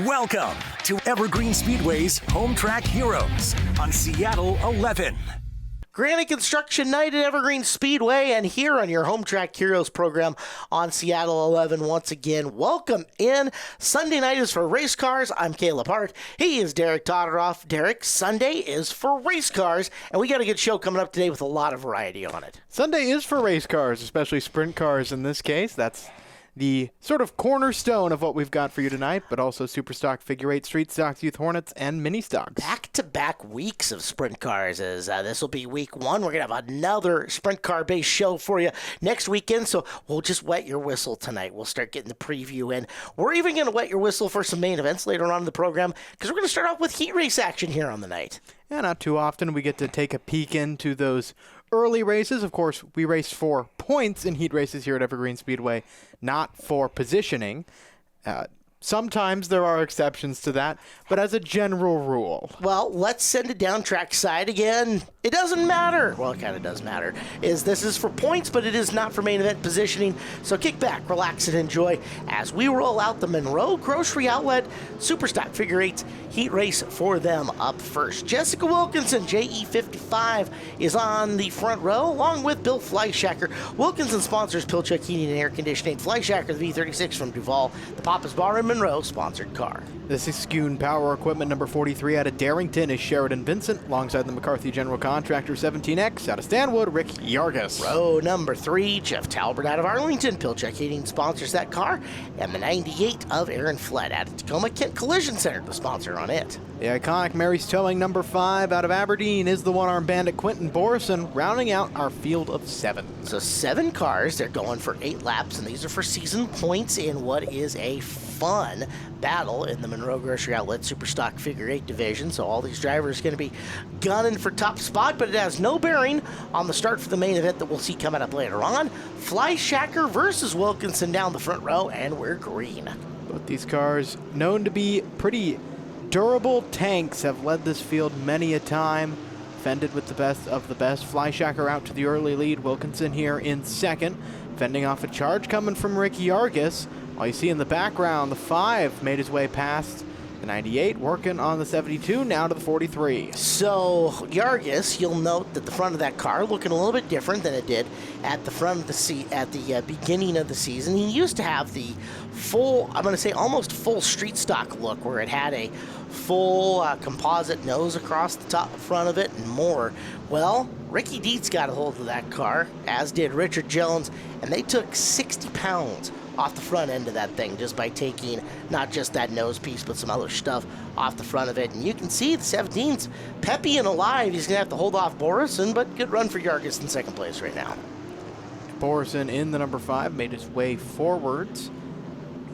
Welcome to Evergreen Speedway's Home Track Heroes on Seattle 11. Granite Construction Night at Evergreen Speedway, and here on your Home Track Heroes program on Seattle 11 once again. Welcome in. Sunday night is for race cars. I'm Caleb Hart. He is Derek Todoroff. Derek, Sunday is for race cars, and we got a good show coming up today with a lot of variety on it. Sunday is for race cars, especially sprint cars in this case. That's the sort of cornerstone of what we've got for you tonight, but also super stock, figure eight, street stocks, youth Hornets, and mini stocks. Back-to-back weeks of sprint cars, as this will be week one. We're going to have another sprint car-based show for you next weekend, so we'll just wet your whistle tonight. We'll start getting the preview in. We're even going to wet your whistle for some main events later on in the program, because we're going to start off with heat race action here on the night. Yeah, not too often we get to take a peek into those early races. Of course, we race for points in heat races here at Evergreen Speedway, not for positioning. Sometimes there are exceptions to that, but as a general rule. Well, let's send it down track side again. It doesn't matter. Well, it kind of does matter. This is for points, but it is not for main event positioning. So kick back, relax, and enjoy as we roll out the Monroe Grocery Outlet Superstock Figure 8 heat race for them. Up first, Jessica Wilkinson, JE55, is on the front row, along with Bill Fleischacker. Wilkinson sponsors Pilchuck Heating and Air Conditioning. Fleischacker, the V36 from Duval, the Papa's Bar in Monroe sponsored car. The Siskiyou Power Equipment number 43 out of Darrington is Sheridan Vincent, alongside the McCarthy General Contractor 17X out of Stanwood, Rick Yargis. Row number 3, Jeff Talbert out of Arlington. Pilchuck Heating sponsors that car. And the 98 of Aaron Flett out of Tacoma Kent Collision Center, the sponsor on it. The iconic Mary's Towing number 5 out of Aberdeen is the one-armed bandit Quentin Borison, rounding out our field of 7. So 7 cars, they're going for 8 laps, and these are for season points in what is a fun battle in the Monroe Grocery Outlet Superstock Figure 8 division. So all these drivers are going to be gunning for top spot, but it has no bearing on the start for the main event that we'll see coming up later on. Fleischacker versus Wilkinson down the front row, and we're green. Both these cars, known to be pretty durable tanks, have led this field many a time, fended with the best of the best. Fleischacker out to the early lead. Wilkinson here in second, fending off a charge coming from Rick Yargis. All you see in the background, the 5 made his way past the 98, working on the 72, now to the 43. So, Yargis, you'll note that the front of that car looking a little bit different than it did at the front of the at the beginning of the season. He used to have the full, I'm going to say almost full street stock look, where it had a full composite nose across the top front of it and more. Well, Ricky Dietz got a hold of that car, as did Richard Jones, and they took 60 pounds off the front end of that thing just by taking not just that nose piece but some other stuff off the front of it. And you can see the 17's peppy and alive. He's going to have to hold off Borison, but good run for Yargis in second place right now. Borison in the number 5 made his way forwards,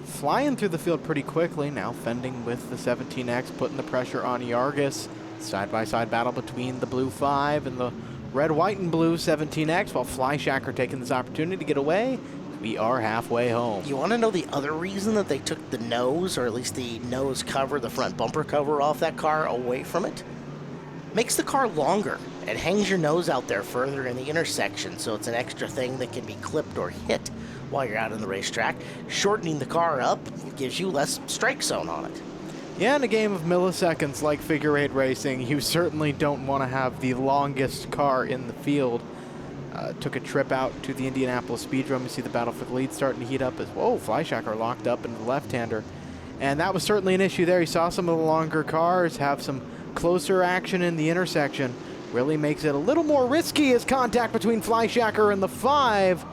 flying through the field pretty quickly, now fending with the 17X, putting the pressure on Yargis. Side-by-side battle between the blue 5 and the red, white, and blue 17X, while Fleischacker taking this opportunity to get away. We are halfway home. You want to know the other reason that they took the nose, or at least the nose cover, the front bumper cover off that car away from it? Makes the car longer. It hangs your nose out there further in the intersection, so it's an extra thing that can be clipped or hit while you're out on the racetrack. Shortening the car up gives you less strike zone on it. Yeah, in a game of milliseconds like figure 8 racing, you certainly don't want to have the longest car in the field. Took a trip out to the Indianapolis Speedrome. You see the battle for the lead starting to heat up as, whoa, Fleischacker locked up into the left-hander. And that was certainly an issue there. You saw some of the longer cars have some closer action in the intersection. Really makes it a little more risky as contact between Fleischacker and the 5.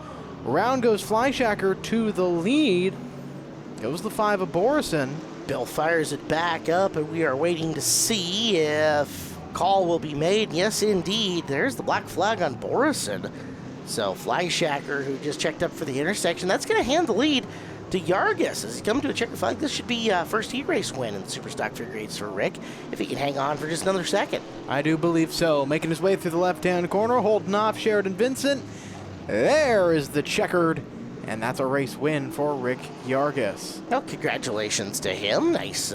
Around goes Fleischacker to the lead. Goes the 5 of Borison. Bill fires it back up, and we are waiting to see if call will be made. Yes, indeed. There's the black flag on Borison. So Fleischacker, who just checked up for the intersection, that's going to hand the lead to Yargis. As he comes to a checker flag, this should be first heat race win in the Superstock Figure 8s for Rick, if he can hang on for just another second. I do believe so. Making his way through the left-hand corner, holding off Sheridan Vincent. There is the checkered, and that's a race win for Rick Yargis. Well, congratulations to him. Nice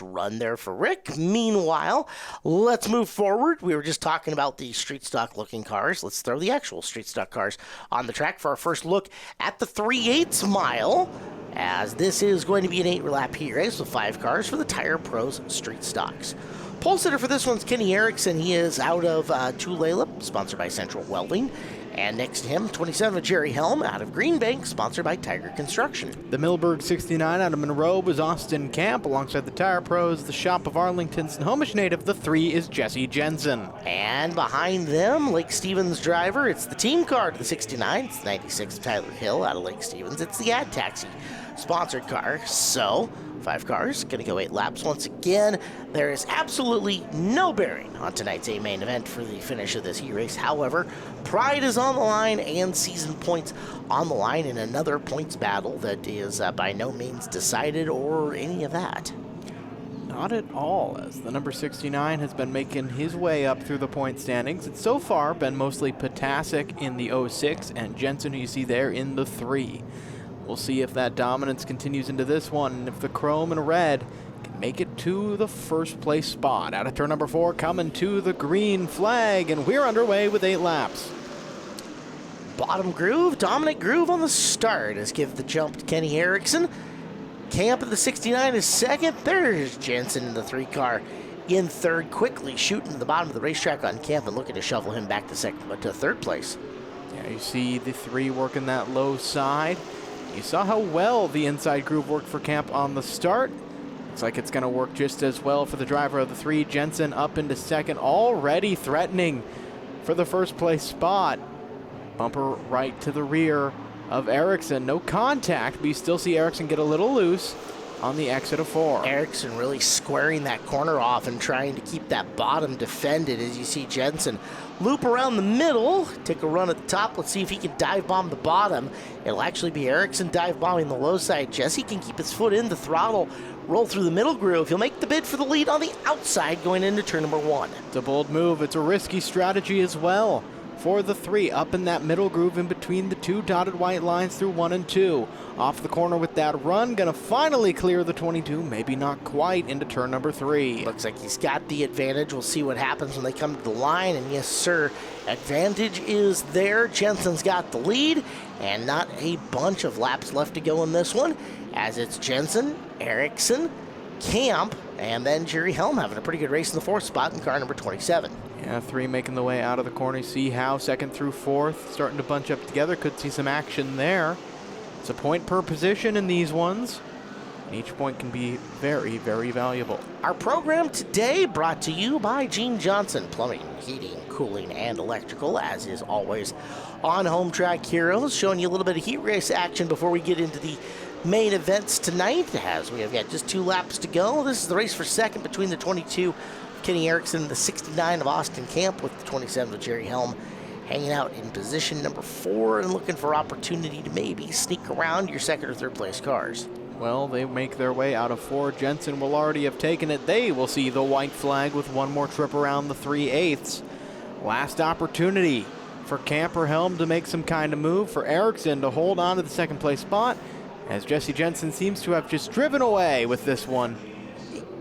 run there for Rick. Meanwhile, let's move forward. We were just talking about the street stock looking cars. Let's throw the actual street stock cars on the track for our first look at the 3/8 mile. as this is going to be an 8-lap heat race with 5 cars for the Tire Pros Street Stocks. Pole sitter for this one's Kenny Erickson. He is out of Tulalip, sponsored by Central Welding. And next to him, 27 Jerry Helm out of Green Bank, sponsored by Tiger Construction. The Millburg 69 out of Monroe was Austin Camp, alongside the Tire Pros, the Shop of Arlington's Snohomish native. The 3 is Jesse Jensen. And behind them, Lake Stevens driver, it's the team car to the 69. It's 96 Tyler Hill out of Lake Stevens. It's the Ad Taxi sponsored car. So 5 cars, going to go 8 laps once again. There is absolutely no bearing on tonight's A main event for the finish of this heat race. However, pride is on the line and season points on the line in another points battle that is by no means decided or any of that. Not at all, as the number 69 has been making his way up through the point standings. It's so far been mostly Potasic in the 06 and Jensen, who you see there, in the 3. We'll see if that dominance continues into this one, and if the chrome and red can make it to the first place spot. Out of turn number 4, coming to the green flag, and we're underway with 8 laps. Bottom groove, dominant groove on the start as give the jump to Kenny Erickson. Camp at the 69 is second. There's Jensen in the 3 car in third, quickly shooting to the bottom of the racetrack on Camp and looking to shuffle him back to third place. Yeah, you see the 3 working that low side. You saw how well the inside groove worked for Camp on the start. Looks like it's going to work just as well for the driver of the 3. Jensen up into second, already threatening for the first place spot. Bumper right to the rear of Erickson. No contact, but you still see Erickson get a little loose on the exit of 4. Erickson really squaring that corner off and trying to keep that bottom defended as you see Jensen loop around the middle, take a run at the top. Let's see if he can dive bomb the bottom. It'll actually be Erickson dive bombing the low side. Jesse can keep his foot in the throttle, roll through the middle groove. He'll make the bid for the lead on the outside going into turn number 1. It's a bold move. It's a risky strategy as well for the 3, up in that middle groove in between the 2 dotted white lines through 1 and 2. Off the corner with that run, gonna finally clear the 22, maybe not quite, into turn number 3. Looks like he's got the advantage. We'll see what happens when they come to the line, and yes sir, advantage is there. Jensen's got the lead, and not a bunch of laps left to go in this one, as it's Jensen, Erickson, Camp, and then Jerry Helm having a pretty good race in the 4th spot in car number 27. Yeah, 3 making the way out of the corner. See how 2nd through 4th starting to bunch up together. Could see some action there. It's a point per position in these ones. And each point can be very, very valuable. Our program today brought to you by Gene Johnson Plumbing, Heating, Cooling, and Electrical, as is always on Home Track Heroes, showing you a little bit of heat race action before we get into the main events tonight, as we have got just 2 laps to go. This is the race for second between the 22 Kenny Erickson and the 69 of Austin Camp, with the 27 of Jerry Helm hanging out in position number 4 and looking for opportunity to maybe sneak around your 2nd or 3rd place cars. Well, they make their way out of 4. Jensen will already have taken it. They will see the white flag with 1 more trip around the 3/8. Last opportunity for Camp or Helm to make some kind of move, for Erickson to hold on to the 2nd place spot, as Jesse Jensen seems to have just driven away with this one.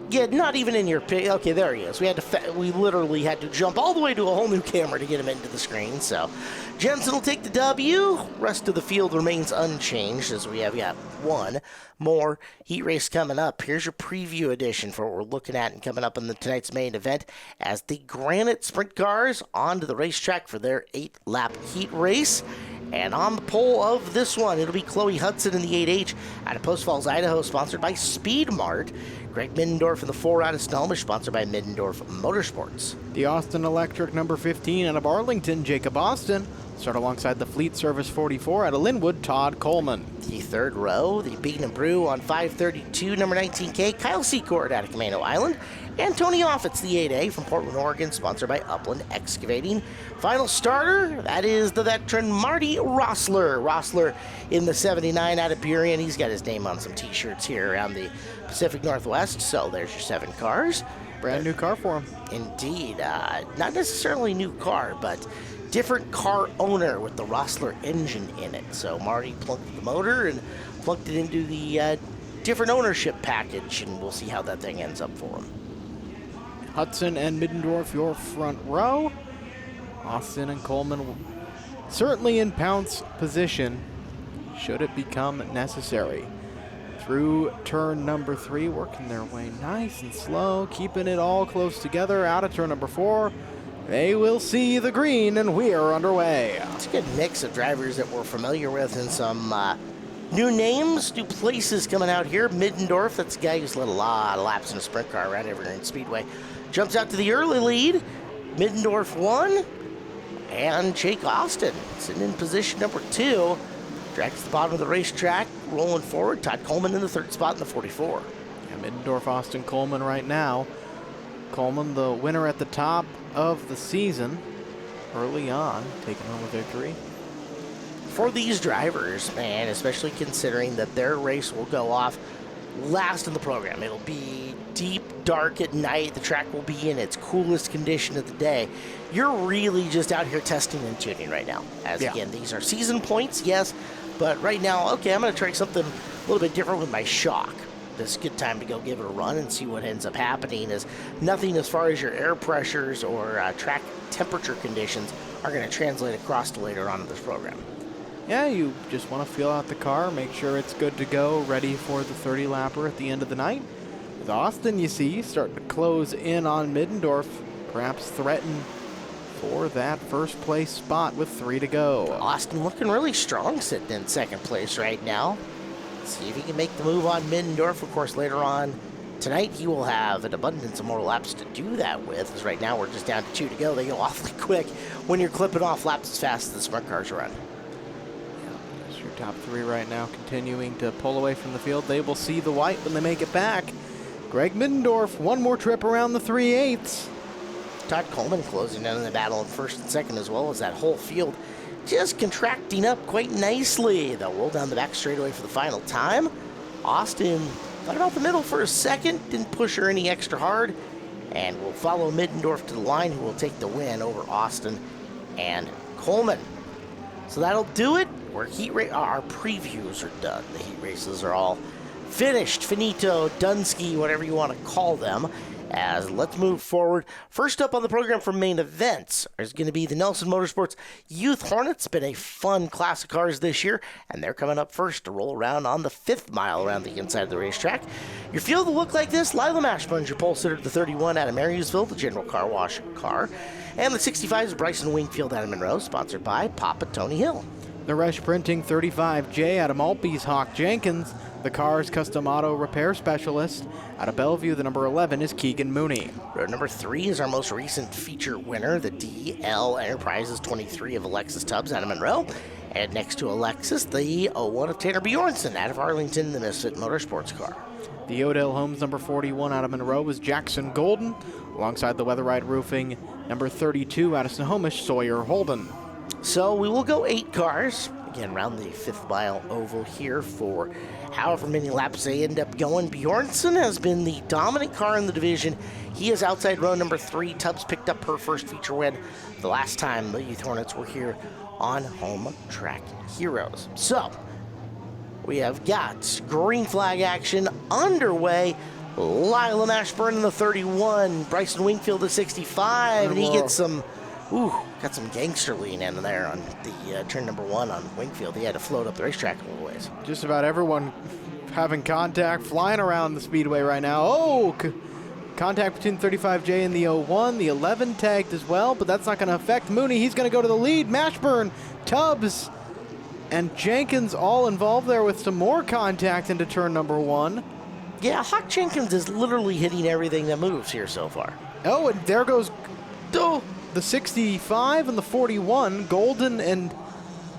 Yeah, not even in your pick. Okay, there he is. We literally had to jump all the way to a whole new camera to get him into the screen. So Jensen will take the W. Rest of the field remains unchanged, as we have got 1 more heat race coming up. Here's your preview edition for what we're looking at and coming up in tonight's main event, as the Granite Sprint cars onto the racetrack for their 8-lap heat race. And on the pole of this one, it'll be Chloe Hudson in the 8H out of Post Falls, Idaho, sponsored by Speed Mart. Greg Middendorf in the 4 out of Snohomish, sponsored by Middendorf Motorsports. The Austin Electric number 15 out of Arlington, Jacob Austin. Start alongside the Fleet Service 44 out of Linwood, Todd Coleman. The 3rd row, the Bean and Brew on 532, number 19K, Kyle Secord out of Camano Island. And Tony Offit's the 8A from Portland, Oregon, sponsored by Upland Excavating. Final starter, that is the veteran Marty Rossler. Rossler in the 79 out of Burien. He's got his name on some t-shirts here around the Pacific Northwest. So there's your 7 cars. Brand new car for him. Indeed. Not necessarily new car, but different car owner with the Rossler engine in it. So Marty plunked the motor and plunked it into the different ownership package, and we'll see how that thing ends up for him. Hudson and Middendorf, your front row. Austin and Coleman certainly in pounce position, should it become necessary. through turn number 3, working their way nice and slow, keeping it all close together. Out of turn number 4, they will see the green, and we are underway. It's a good mix of drivers that we're familiar with and some new names, new places coming out here. Middendorf, that's a guy who's led a lot of laps in a sprint car right over here in Speedway. Jumps out to the early lead. Middendorf 1. And Jake Austin sitting in position number 2. Drags to the bottom of the racetrack, rolling forward. Todd Coleman in the 3rd spot in the 44. Yeah, Middendorf, Austin, Coleman right now. Coleman, the winner at the top of the season, early on, taking home a victory. For these drivers, man, especially considering that their race will go off last in the program. It'll be deep, dark at night. The track will be in its coolest condition of the day. You're really just out here testing and tuning right now. Again, these are season points, yes, but right now, okay, I'm going to try something a little bit different with my shock. This is a good time to go give it a run and see what ends up happening, as nothing as far as your air pressures or track temperature conditions are going to translate across to later on in this program. Yeah, you just want to feel out the car, make sure it's good to go, ready for the 30-lapper at the end of the night. With Austin, you see, starting to close in on Middendorf, perhaps threaten for that first place spot with 3 to go. Austin looking really strong sitting in 2nd place right now. See if he can make the move on Middendorf. Of course, later on tonight, he will have an abundance of more laps to do that with, as right now we're just down to 2 to go. They go awfully quick when you're clipping off laps as fast as the sprint cars run. Your top 3 right now continuing to pull away from the field. They will see the white when they make it back. Greg Middendorf, one more trip around the 3/8. Todd Coleman closing in on the battle in 1st and 2nd, as well as that whole field just contracting up quite nicely. They'll roll down the back straightaway for the final time. Austin thought about the middle for a second, didn't push her any extra hard, and will follow Middendorf to the line, who will take the win over Austin and Coleman. So that'll do it. Our previews are done. The heat races are all finished, finito, Dunsky, whatever you want to call them. As let's move forward. First up on the program for main events is going to be the Nelson Motorsports Youth Hornets. Been a fun class of cars this year, and they're coming up first to roll around on the 5th mile around the inside of the racetrack. Your field will look like this. Lila Mashburn's your pole sitter, the 31 out of Marysville, the General Car Wash car. And the 65 is Bryson Wingfield out of Monroe, sponsored by Papa Tony Hill. The Resch Printing 35J out of Maltby's Hawk Jenkins. The car's custom auto repair specialist. Out of Bellevue, the number 11 is Keegan Mooney. Road number 3 is our most recent feature winner, the DL Enterprises 23 of Alexis Tubbs out of Monroe. And next to Alexis, the 01 of Tanner Bjornson out of Arlington, the Misfit Motorsports car. The Odell Homes number 41 out of Monroe is Jackson Golden. Alongside the Weatherite Roofing number 32 out of Snohomish, Sawyer Holden. So we will go 8 cars, again, around the 5th mile oval here for however many laps they end up going. Bjornson has been the dominant car in the division. He is outside row number 3. Tubbs picked up her first feature win the last time the Youth Hornets were here on Home Track Heroes. So we have got green flag action underway. Lila Mashburn in the 31, Bryson Wingfield the 65, and he gets some... got some gangster lean in there on the turn number 1 on Wingfield. He had to float up the racetrack a little ways. Just about everyone having contact, flying around the speedway right now. Contact between 35J and the 01. The 11 tagged as well, but that's not going to affect Mooney. He's going to go to the lead. Mashburn, Tubbs, and Jenkins all involved there with some more contact into turn number 1. Yeah, Hawk Jenkins is literally hitting everything that moves here so far. Oh, and there goes the 65 and the 41. Golden and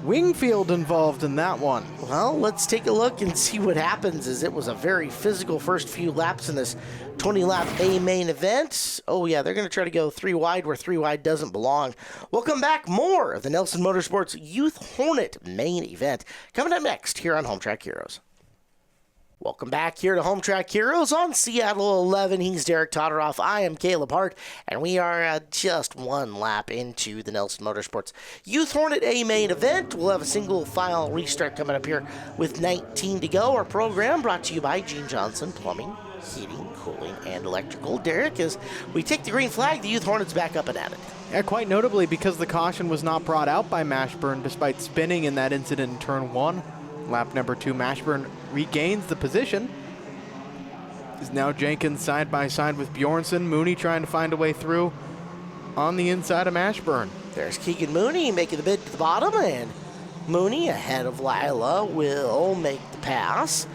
Wingfield involved in that one. Well, let's take a look and see what happens, as it was a very physical first few laps in this 20-lap A main event. Oh, yeah, they're going to try to go 3 wide where 3 wide doesn't belong. We'll come back. More of the Nelson Motorsports Youth Hornet main event coming up next here on Home Track Heroes. Welcome back here to Home Track Heroes on Seattle 11. He's Derek Todoroff. I am Caleb Hart, and we are just 1 lap into the Nelson Motorsports Youth Hornet A main event. We'll have a single file restart coming up here with 19 to go. Our program brought to you by Gene Johnson Plumbing, Heating, Cooling, and Electrical. Derek, as we take the green flag, the Youth Hornets back up and at it. Yeah, quite notably, because the caution was not brought out by Mashburn despite spinning in that incident in turn 1. Lap number 2, Mashburn regains the position. Is now Jenkins side by side with Bjornsson. Mooney trying to find a way through on the inside of Mashburn. There's Keegan Mooney making the bid to the bottom, and Mooney ahead of Lila will make the pass,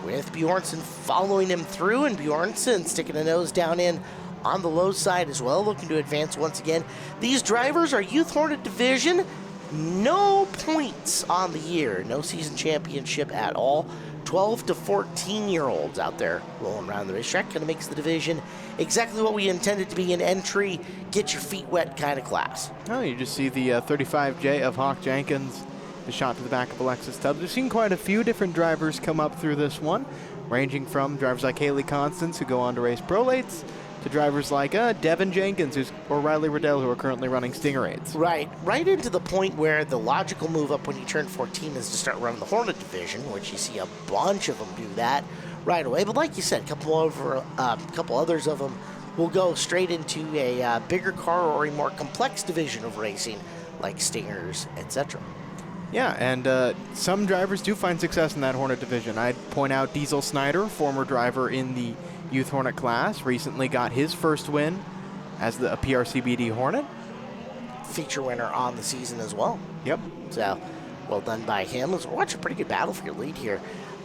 with Bjornsson following him through, and Bjornsson sticking a nose down in on the low side as well, looking to advance once again. These drivers are Youth Hornet Division. No points on the year. No season championship at all. 12 to 14-year-olds out there rolling around the racetrack. Kind of makes the division exactly what we intended to be, an entry, get your feet wet kind of class. Oh, you just see the 35J of Hawk Jenkins, the shot to the back of Alexis Tubbs. We've seen quite a few different drivers come up through this one, ranging from drivers like Haley Constance, who go on to race Prolates, to drivers like Devin Jenkins or Riley Riddell, who are currently running Stingerades. Right into the point where the logical move up when you turn 14 is to start running the Hornet division, which you see a bunch of them do that right away. But like you said, a couple others of them will go straight into a bigger car or a more complex division of racing, like Stingers, etc. Yeah, and some drivers do find success in that Hornet division. I'd point out Diesel Snyder, former driver in the Youth Hornet class, recently got his first win as a PRCBD Hornet. Feature winner on the season as well. Yep. So, well done by him. We're watching a pretty good battle for your lead here.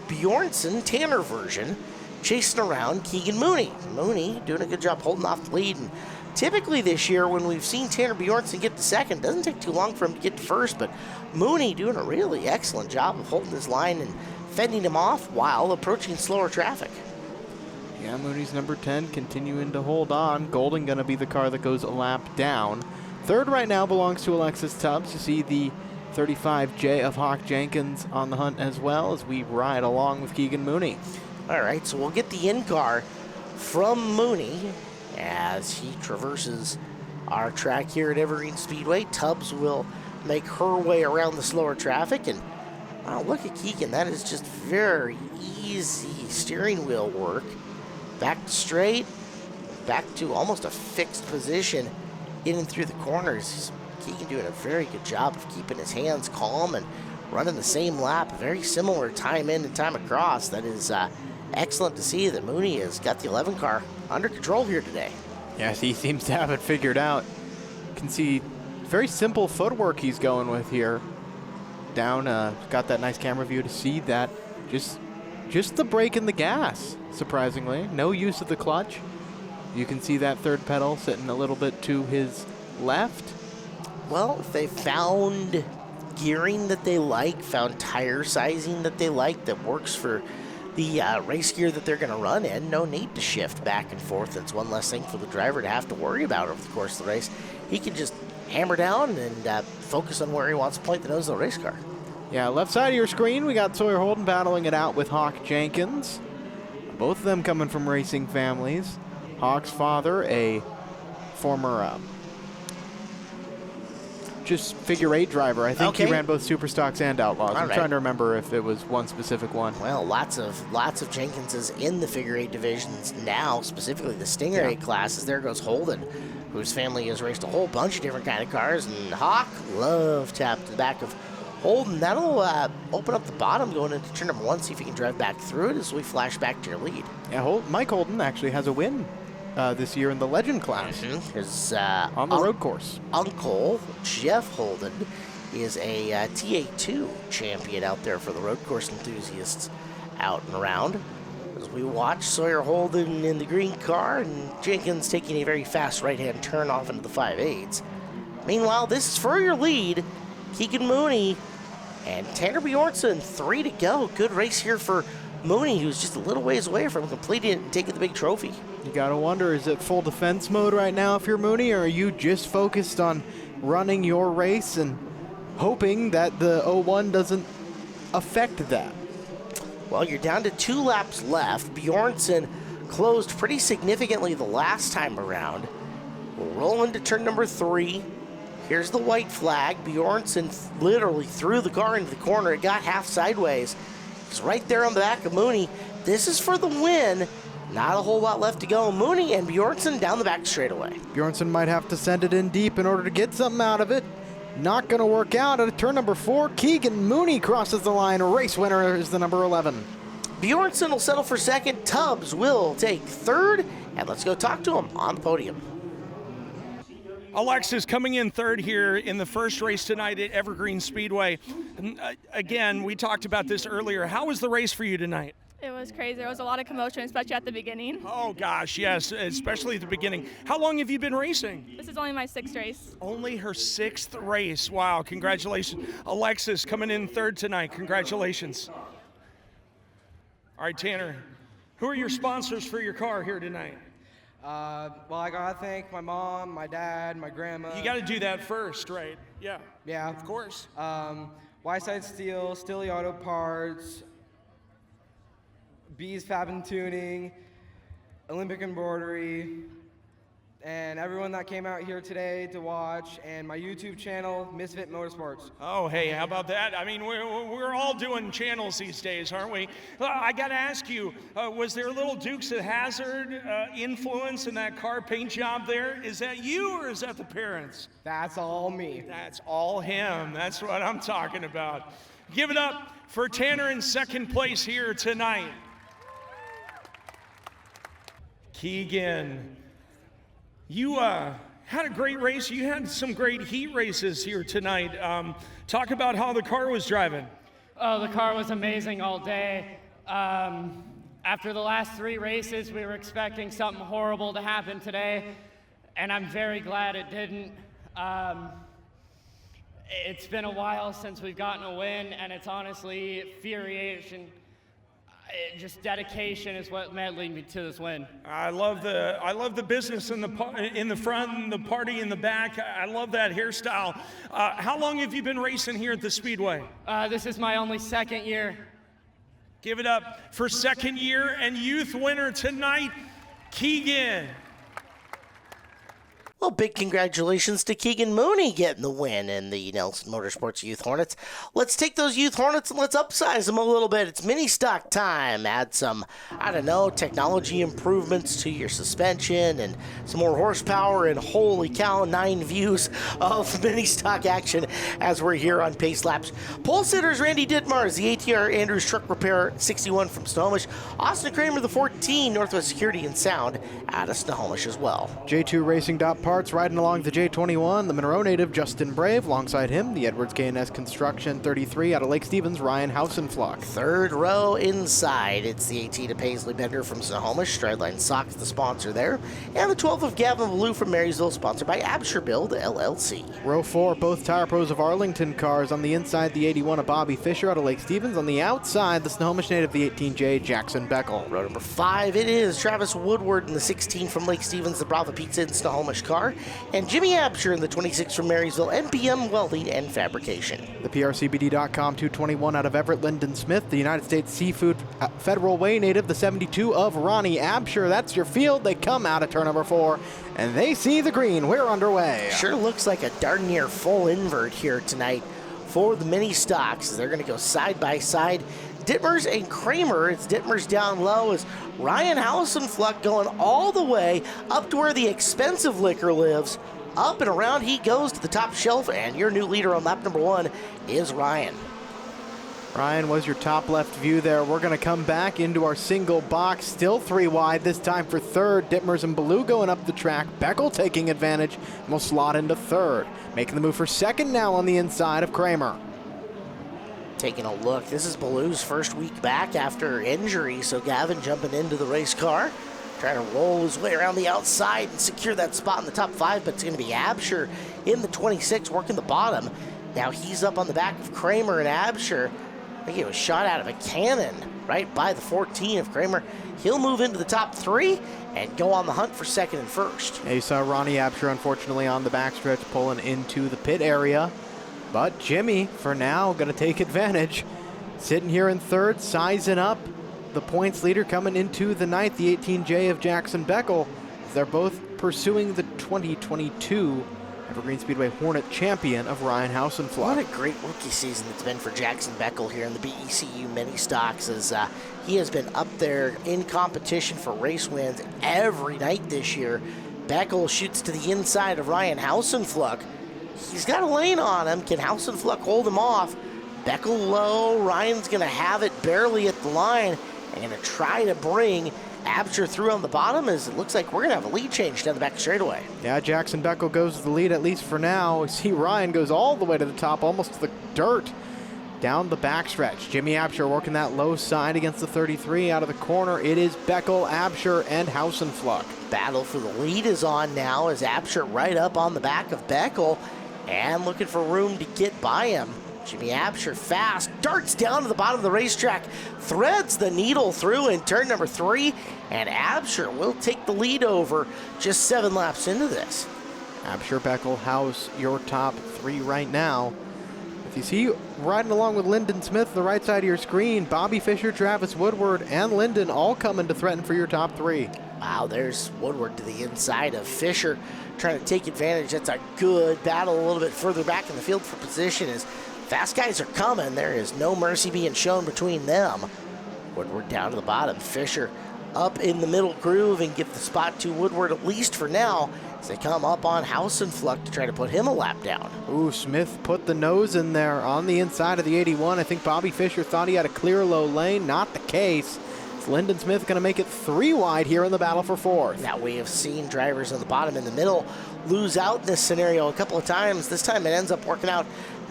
Bjornsson, Tanner version, chasing around Keegan Mooney. Mooney doing a good job holding off the lead. And typically this year, when we've seen Tanner Bjornsson get to second, doesn't take too long for him to get to first, but Mooney doing a really excellent job of holding his line and fending him off while approaching slower traffic. Yeah, Mooney's number 10 continuing to hold on. Golden going to be the car that goes a lap down. Third right now belongs to Alexis Tubbs. You see the 35J of Hawk Jenkins on the hunt as well as we ride along with Keegan Mooney. All right, so we'll get the in-car from Mooney as he traverses our track here at Evergreen Speedway. Tubbs will make her way around the slower traffic, and wow, look at Keegan. That is just very easy steering wheel work. Back to straight, back to almost a fixed position in and through the corners. Keegan doing a very good job of keeping his hands calm and running the same lap, a very similar time in and time across. That is excellent to see that Mooney has got the 11 car under control here today. Yes, he seems to have it figured out. You can see very simple footwork he's going with here. Down, got that nice camera view to see that. Just the brake and the gas, surprisingly. No use of the clutch. You can see that third pedal sitting a little bit to his left. Well, if they found gearing that they like, found tire sizing that they like that works for the race gear that they're going to run in, no need to shift back and forth. It's one less thing for the driver to have to worry about over the course of the race. He can just hammer down and focus on where he wants to point the nose of the race car. Yeah, left side of your screen, we got Sawyer Holden battling it out with Hawk Jenkins. Both of them coming from racing families. Hawk's father, a former just figure 8 driver. I think he ran both Super Stocks and Outlaws. I'm trying to remember if it was one specific one. Well, lots of Jenkinses in the figure 8 divisions now, specifically the Stinger 8 classes. There goes Holden, whose family has raced a whole bunch of different kind of cars, and Hawk love tap to the back of Holden. That'll open up the bottom going into turn number 1, see if you can drive back through it as we flash back to your lead. Yeah, Mike Holden actually has a win this year in the Legend class. His on the road course. Uncle, Jeff Holden, is a TA2 champion out there for the road course enthusiasts out and around. As we watch Sawyer Holden in the green car and Jenkins taking a very fast right-hand turn off into the 5/8. Meanwhile, this is for your lead. Keegan Mooney and Tanner Bjornsson, 3 to go. Good race here for Mooney, who's just a little ways away from completing it and taking the big trophy. You gotta wonder, is it full defense mode right now if you're Mooney, or are you just focused on running your race and hoping that the 01 doesn't affect that? Well, you're down to 2 laps left. Bjornsson closed pretty significantly the last time around. We'll roll into turn number 3. Here's the white flag. Bjornsson literally threw the car into the corner. It got half sideways. It's right there on the back of Mooney. This is for the win. Not a whole lot left to go. Mooney and Bjornsson down the back straightaway. Bjornsson might have to send it in deep in order to get something out of it. Not going to work out. At turn number 4, Keegan Mooney crosses the line. Race winner is the number 11. Bjornsson will settle for second. Tubbs will take third. And let's go talk to him on the podium. Alexis coming in third here in the first race tonight at Evergreen Speedway. Again, we talked about this earlier. How was the race for you tonight? It was crazy. There was a lot of commotion, especially at the beginning. Oh gosh, yes, especially at the beginning. How long have you been racing? This is only my 6th race. Only her 6th race. Wow, congratulations. Alexis coming in third tonight. Congratulations. All right, Tanner, who are your sponsors for your car here tonight? Well, I gotta thank my mom, my dad, my grandma. You got to do that first, right? Yeah. Yeah. Of course. Y-Side Steel, Stilly Auto Parts, Bees Fab and Tuning, Olympic Embroidery, and everyone that came out here today to watch, and my YouTube channel, Misfit Motorsports. Oh, hey, how about that? I mean, we're all doing channels these days, aren't we? I got to ask you, was there a little Dukes of Hazzard influence in that car paint job there? Is that you or is that the parents? That's all me. That's all him. That's what I'm talking about. Give it up for Tanner in second place here tonight. Keegan, you had a great race. You had some great heat races here tonight. Talk about how the car was driving. Oh, the car was amazing all day. After the last 3 races, we were expecting something horrible to happen today, and I'm very glad it didn't. It's been a while since we've gotten a win, and it's honestly infuriation. Just dedication is what led me to this win. I love the business in the front and the party in the back. I love that hairstyle. How long have you been racing here at the Speedway? This is my only 2nd year. Give it up for 2nd year and youth winner tonight, Keegan. Well, big congratulations to Keegan Mooney getting the win in the Nelson Motorsports Youth Hornets. Let's take those Youth Hornets and let's upsize them a little bit. It's mini stock time. Add some, I don't know, technology improvements to your suspension and some more horsepower, and holy cow, 9 views of mini stock action as we're here on Pace Laps. Pole sitters Randy Dittmars, the ATR Andrews Truck Repair 61 from Snohomish. Austin Kramer, the 14, Northwest Security and Sound out of Snohomish as well. J2 Racing Parts riding along the J21, the Monroe native Justin Brave. Alongside him, the Edwards K&S Construction 33 out of Lake Stevens, Ryan Hausenflock. 3rd row inside, it's the 18 of Paisley Bender from Snohomish. Strideline Socks, the sponsor there. And the 12th of Gavin Ballou from Marysville, sponsored by Absher Build LLC. Row 4, both Tire Pros of Arlington cars. On the inside, the 81 of Bobby Fisher out of Lake Stevens. On the outside, the Snohomish native, the 18J Jackson Beckel. Row number 5, it is Travis Woodward in the 16 from Lake Stevens, the Brava Pizza and Snohomish car. And Jimmy Absher in the 26 from Marysville, NPM Welding and Fabrication. The PRCBD.com 221 out of Everett Lyndon Smith, the United States Seafood Federal Way native, the 72 of Ronnie Absher. That's your field. They come out of turn number 4, and they see the green. We're underway. Sure looks like a darn near full invert here tonight for the mini stocks. They're going to go side by side. Dittmers and Kramer. It's Dittmers down low as Ryan Hausenfluck going all the way up to where the expensive liquor lives. Up and around he goes to the top shelf, and your new leader on lap number 1 is Ryan. Ryan was your top left view there. We're going to come back into our single box. Still 3 wide, this time for 3rd. Dittmers and Ballou going up the track. Beckel taking advantage and will slot into 3rd. Making the move for 2nd now on the inside of Kramer. Taking a look, this is Ballou's first week back after injury, so Gavin jumping into the race car, trying to roll his way around the outside and secure that spot in the top 5, but it's going to be Absher in the 26 working the bottom. Now he's up on the back of Kramer, and Absher, I think it was shot out of a cannon right by the 14 of Kramer. He'll move into the top 3 and go on the hunt for 2nd and 1st. Yeah, you saw Ronnie Absher, unfortunately, on the backstretch pulling into the pit area. But Jimmy, for now, going to take advantage. Sitting here in 3rd, sizing up the points leader coming into the 9th, the 18J of Jackson Beckel. They're both pursuing the 2022 Evergreen Speedway Hornet champion of Ryan Hausenflock. What a great rookie season it's been for Jackson Beckel here in the BECU mini stocks, as he has been up there in competition for race wins every night this year. Beckel shoots to the inside of Ryan Hausenfluck. He's got a lane on him. Can Hausenfluck hold him off? Beckel low. Ryan's going to have it barely at the line and going to try to bring Absher through on the bottom, as it looks like we're going to have a lead change down the back straightaway. Yeah, Jackson Beckel goes to the lead, at least for now. We see Ryan goes all the way to the top, almost to the dirt, down the backstretch. Jimmy Absher working that low side against the 33 out of the corner. It is Beckel, Absher, and Hausenfluck. Battle for the lead is on now, as Absher right up on the back of Beckel and looking for room to get by him. Jimmy Absher fast, darts down to the bottom of the racetrack, threads the needle through in turn number 3, and Absher will take the lead over just 7 laps into this. Absher, Beckel, House, your top 3 right now. If you see riding along with Lyndon Smith, the right side of your screen, Bobby Fischer, Travis Woodward, and Lyndon all coming to threaten for your top 3. Wow, there's Woodward to the inside of Fischer, trying to take advantage. That's a good battle a little bit further back in the field for position, as fast guys are coming. There is no mercy being shown between them. Woodward down to the bottom. Fischer up in the middle groove and give the spot to Woodward, at least for now, as they come up on Hausenfluck to try to put him a lap down. Ooh, Smith put the nose in there on the inside of the 81. I think Bobby Fischer thought he had a clear low lane. Not the case. It's Lyndon Smith going to make it 3 wide here in the battle for 4th. That we have seen drivers on the bottom and the middle lose out in this scenario a couple of times. This time it ends up working out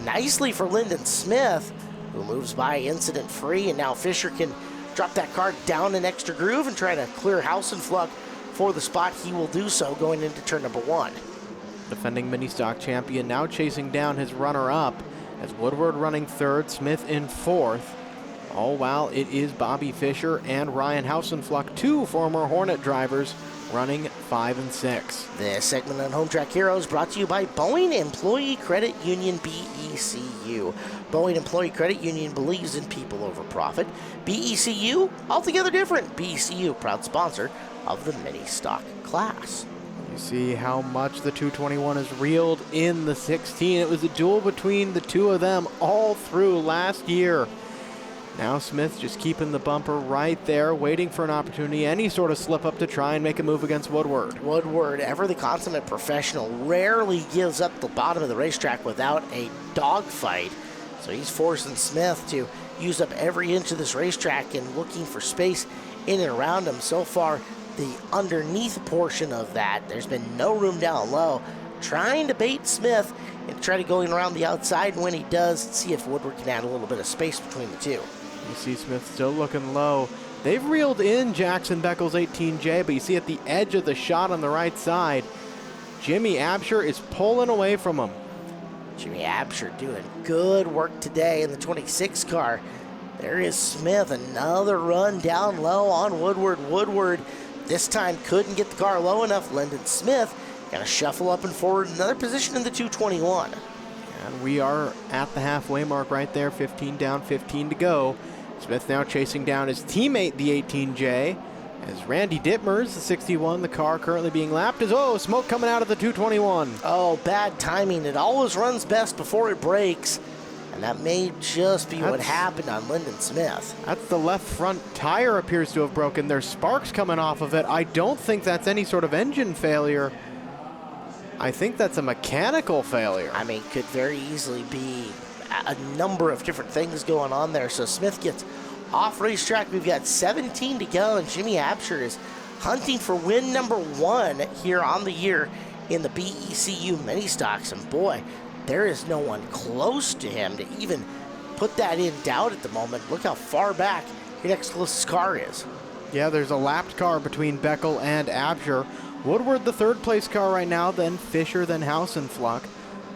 nicely for Lyndon Smith, who moves by incident free, and now Fischer can drop that car down an extra groove and try to clear Hausenfluck for the spot. He will do so going into turn number 1. Defending mini stock champion now chasing down his runner-up, as Woodward running 3rd, Smith in 4th. All while it is Bobby Fischer and Ryan Hausenfluck, 2 former Hornet drivers, running 5 and 6. This segment on Home Track Heroes brought to you by Boeing Employee Credit Union, BECU. Boeing Employee Credit Union believes in people over profit. BECU, altogether different. BECU, proud sponsor of the mini stock class. You see how much the 221 is reeled in the 16. It was a duel between the 2 of them all through last year. Now Smith just keeping the bumper right there, waiting for an opportunity, any sort of slip up to try and make a move against Woodward. Woodward, ever the consummate professional, rarely gives up the bottom of the racetrack without a dogfight. So he's forcing Smith to use up every inch of this racetrack and looking for space in and around him. So far, the underneath portion of that, there's been no room down low. Trying to bait Smith and try to go in around the outside, and when he does, see if Woodward can add a little bit of space between the 2. You see Smith still looking low. They've reeled in Jackson Beckel's 18J, but you see at the edge of the shot on the right side, Jimmy Absher is pulling away from him. Jimmy Absher doing good work today in the 26 car. There is Smith, another run down low on Woodward. Woodward this time couldn't get the car low enough. Lyndon Smith got to shuffle up and forward, another position in the 221. And we are at the halfway mark right there, 15 down, 15 to go. Smith now chasing down his teammate, the 18J, as Randy Dittmers, the 61, the car currently being lapped, is, oh, smoke coming out of the 221. Oh, bad timing. It always runs best before it breaks, and that may just be what happened on Lyndon Smith. That's the left front tire appears to have broken. There's sparks coming off of it. I don't think that's any sort of engine failure. I think that's a mechanical failure. I mean, could very easily be a number of different things going on there. So Smith gets off racetrack. We've got 17 to go, and Jimmy Absher is hunting for win number 1 here on the year in the BECU mini stocks. And boy, there is no one close to him to even put that in doubt at the moment. Look how far back your next closest car is. Yeah, there's a lapped car between Beckel and Absher. Woodward, the 3rd place car right now, then Fischer, then Hausenfluck.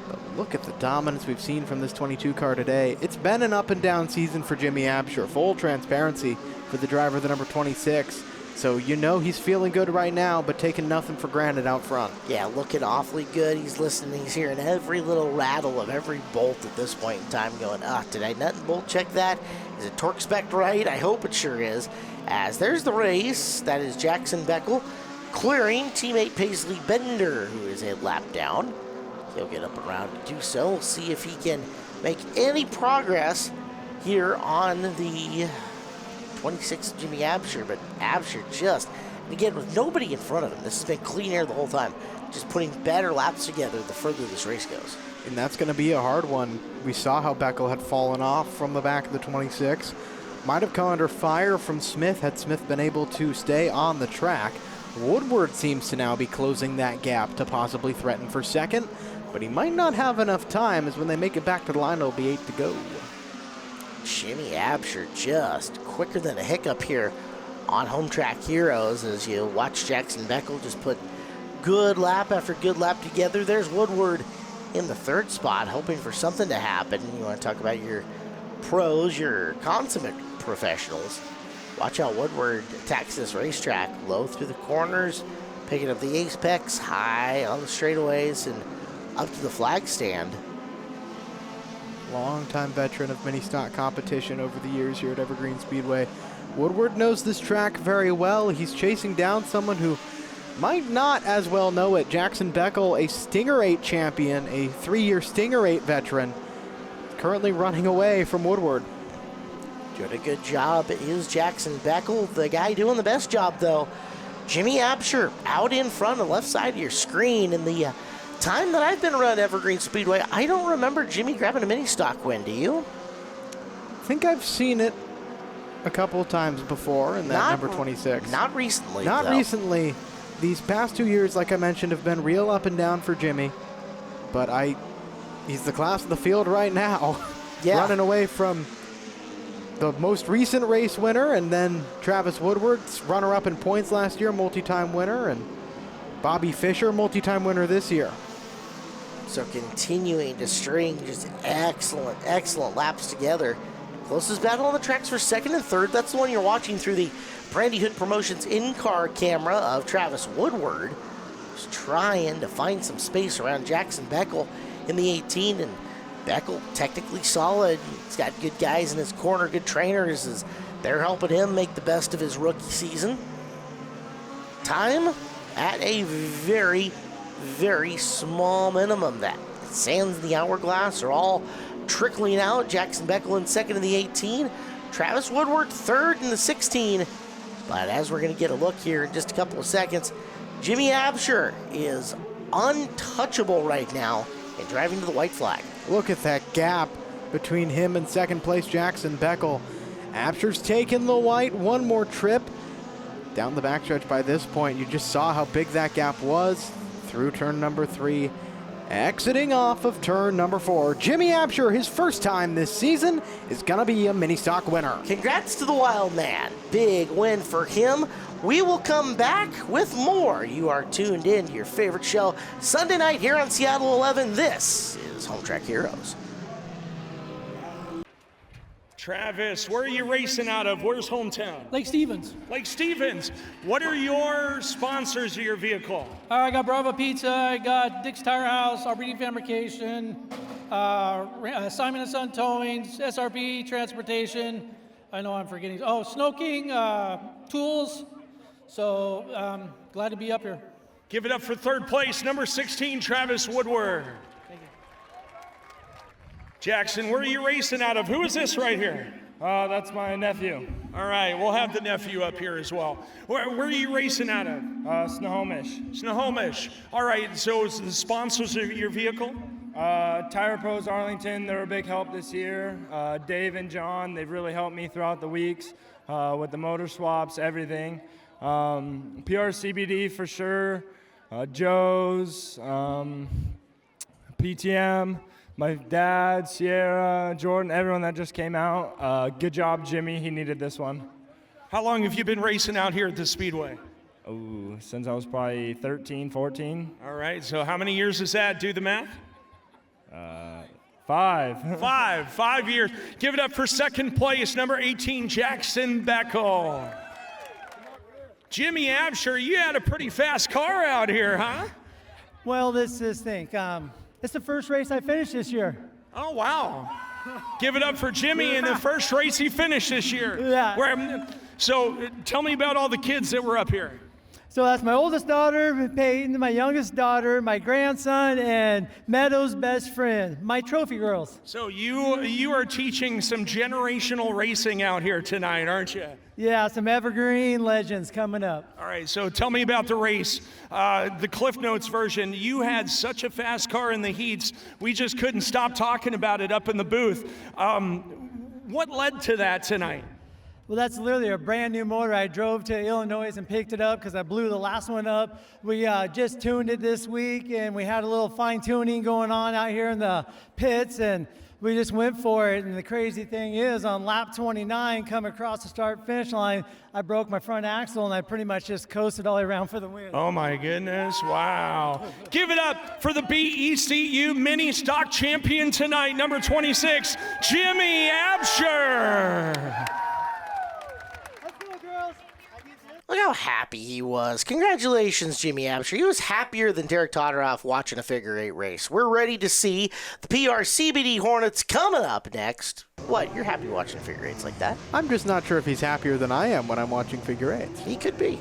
But look at the dominance we've seen from this 22 car today. It's been an up and down season for Jimmy Absher. Full transparency for the driver, the number 26. So you know he's feeling good right now, but taking nothing for granted out front. Yeah, looking awfully good. He's listening. He's hearing every little rattle of every bolt at this point in time going, did I nut and bolt check that? Is it torque spec right? I hope it sure is. As there's the race. That is Jackson Beckel clearing teammate Paisley Bender, who is a lap down. He'll get up around to do so. We'll see if he can make any progress here on the 26 Jimmy Absher, but Absher just, again, with nobody in front of him, this has been clean air the whole time, just putting better laps together the further this race goes. and that's going to be a hard one. We saw how Beckel had fallen off from the back of the 26. Might have come under fire from Smith had Smith been able to stay on the track. Woodward seems to now be closing that gap to possibly threaten for second, but he might not have enough time, as when they make it back to the line, it'll be 8 to go. Jimmy Absher just quicker than a hiccup here on Home Track Heroes as you watch Jackson Beckel just put good lap after good lap together. There's Woodward in the third spot, hoping for something to happen. You want to talk about your pros, your consummate professionals. Watch how Woodward attacks this racetrack, low through the corners, picking up the apex, high on the straightaways, and up to the flag stand. Longtime veteran of mini stock competition over the years here at Evergreen Speedway. Woodward knows this track very well. He's chasing down someone who might not as well know it. Jackson Beckel, a Stinger 8 champion, a 3-year Stinger 8 veteran, currently running away from Woodward. Doing a good job is Jackson Beckel. The guy doing the best job, though, Jimmy Absher, out in front on the left side of your screen. In the time that I've been around Evergreen Speedway, I don't remember Jimmy grabbing a mini stock win. Do you? I think I've seen it a couple of times before in that number 26. Not recently, Not though. recently. These past 2 years, like I mentioned, have been real up and down for Jimmy. But he's the class of the field right now. Yeah. Running away from the most recent race winner, and then Travis Woodward's runner-up in points last year, multi-time winner, and Bobby Fischer, multi-time winner this year. So continuing to string just excellent laps together. Closest battle on the tracks for second and third. That's the one you're watching through the Brandy Hood Promotions in-car camera of Travis Woodward. Just trying to find some space around Jackson Beckel in the 18, and Beckel technically solid. He's got good guys in his corner, good trainers, as they're helping him make the best of his rookie season. Time at a very, very small minimum. That sands in the hourglass are all trickling out. Jackson Beckel in second in the 18. Travis Woodward third in the 16. But as we're going to get a look here in just a couple of seconds, Jimmy Absher is untouchable right now and driving to the white flag. Look at that gap between him and second place Jackson Beckel. Absher's taken the white, one more trip. Down the backstretch by this point, you just saw how big that gap was through turn number 3. Exiting off of turn number 4, Jimmy Absher, his first time this season, is gonna be a mini stock winner. Congrats to the Wild Man. Big win for him. We will come back with more. You are tuned in to your favorite show Sunday night here on Seattle 11. This is Home Track Heroes. Travis, where are you racing out of? Where's hometown? Lake Stevens. Lake Stevens. What are your sponsors of your vehicle? I got Bravo Pizza, I got Dick's Tire House, Alberti Fabrication, Simon & Son Towings, SRB Transportation. I know I'm forgetting. Oh, Snow King Tools. So glad to be up here. Give it up for third place, number 16, Travis Woodward. Thank you. Jackson, where are you racing out of? Who is this right here? That's my nephew. All right, we'll have the nephew up here as well. Where are you racing out of? Snohomish. Snohomish. All right, so is the sponsors of your vehicle? Tire Pros Arlington, they're a big help this year. Dave and John, they've really helped me throughout the weeks with the motor swaps, everything. PRCBD for sure. Joe's, PTM. My dad, Sierra, Jordan, everyone that just came out. Good job, Jimmy. He needed this one. How long have you been racing out here at the Speedway? Oh, since I was probably 13, 14. All right, so how many years is that? Do the math. 5. 5 years. Give it up for second place, number 18, Jackson Beckel. Jimmy Absher, you had a pretty fast car out here, huh? Well, this thing. It's the first race I finished this year. Oh, wow. Give it up for Jimmy in the first race he finished this year. Yeah. So tell me about all the kids that were up here. So that's my oldest daughter, Peyton, my youngest daughter, my grandson, and Meadow's best friend, my trophy girls. So you are teaching some generational racing out here tonight, aren't you? Yeah, some evergreen legends coming up. All right, so tell me about the race. The Cliff Notes version, you had such a fast car in the heats, we just couldn't stop talking about it up in the booth. What led to that tonight? Well, that's literally a brand new motor. I drove to Illinois and picked it up because I blew the last one up. We just tuned it this week, and we had a little fine tuning going on out here in the pits, and we just went for it. And the crazy thing is, on lap 29, coming across the start-finish line, I broke my front axle, and I pretty much just coasted all the way around for the win. Oh my goodness, wow. Give it up for the BECU mini stock champion tonight, number 26, Jimmy Absher. Look how happy he was. Congratulations, Jimmy Absher. He was happier than Derek Todoroff watching a figure 8 race. We're ready to see the PRCBD Hornets coming up next. What? You're happy watching figure 8s like that? I'm just not sure if he's happier than I am when I'm watching figure 8s. He could be.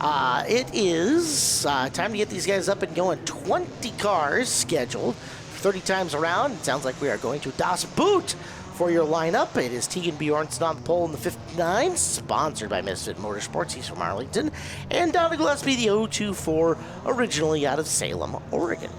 It is time to get these guys up and going. 20 cars scheduled 30 times around. It sounds like we are going to Das Boot for your lineup. It is Tegan Bjornsson on the pole in the 59, sponsored by Misfit Motorsports. He's from Arlington. And Donna Gillespie, the 024, originally out of Salem, Oregon.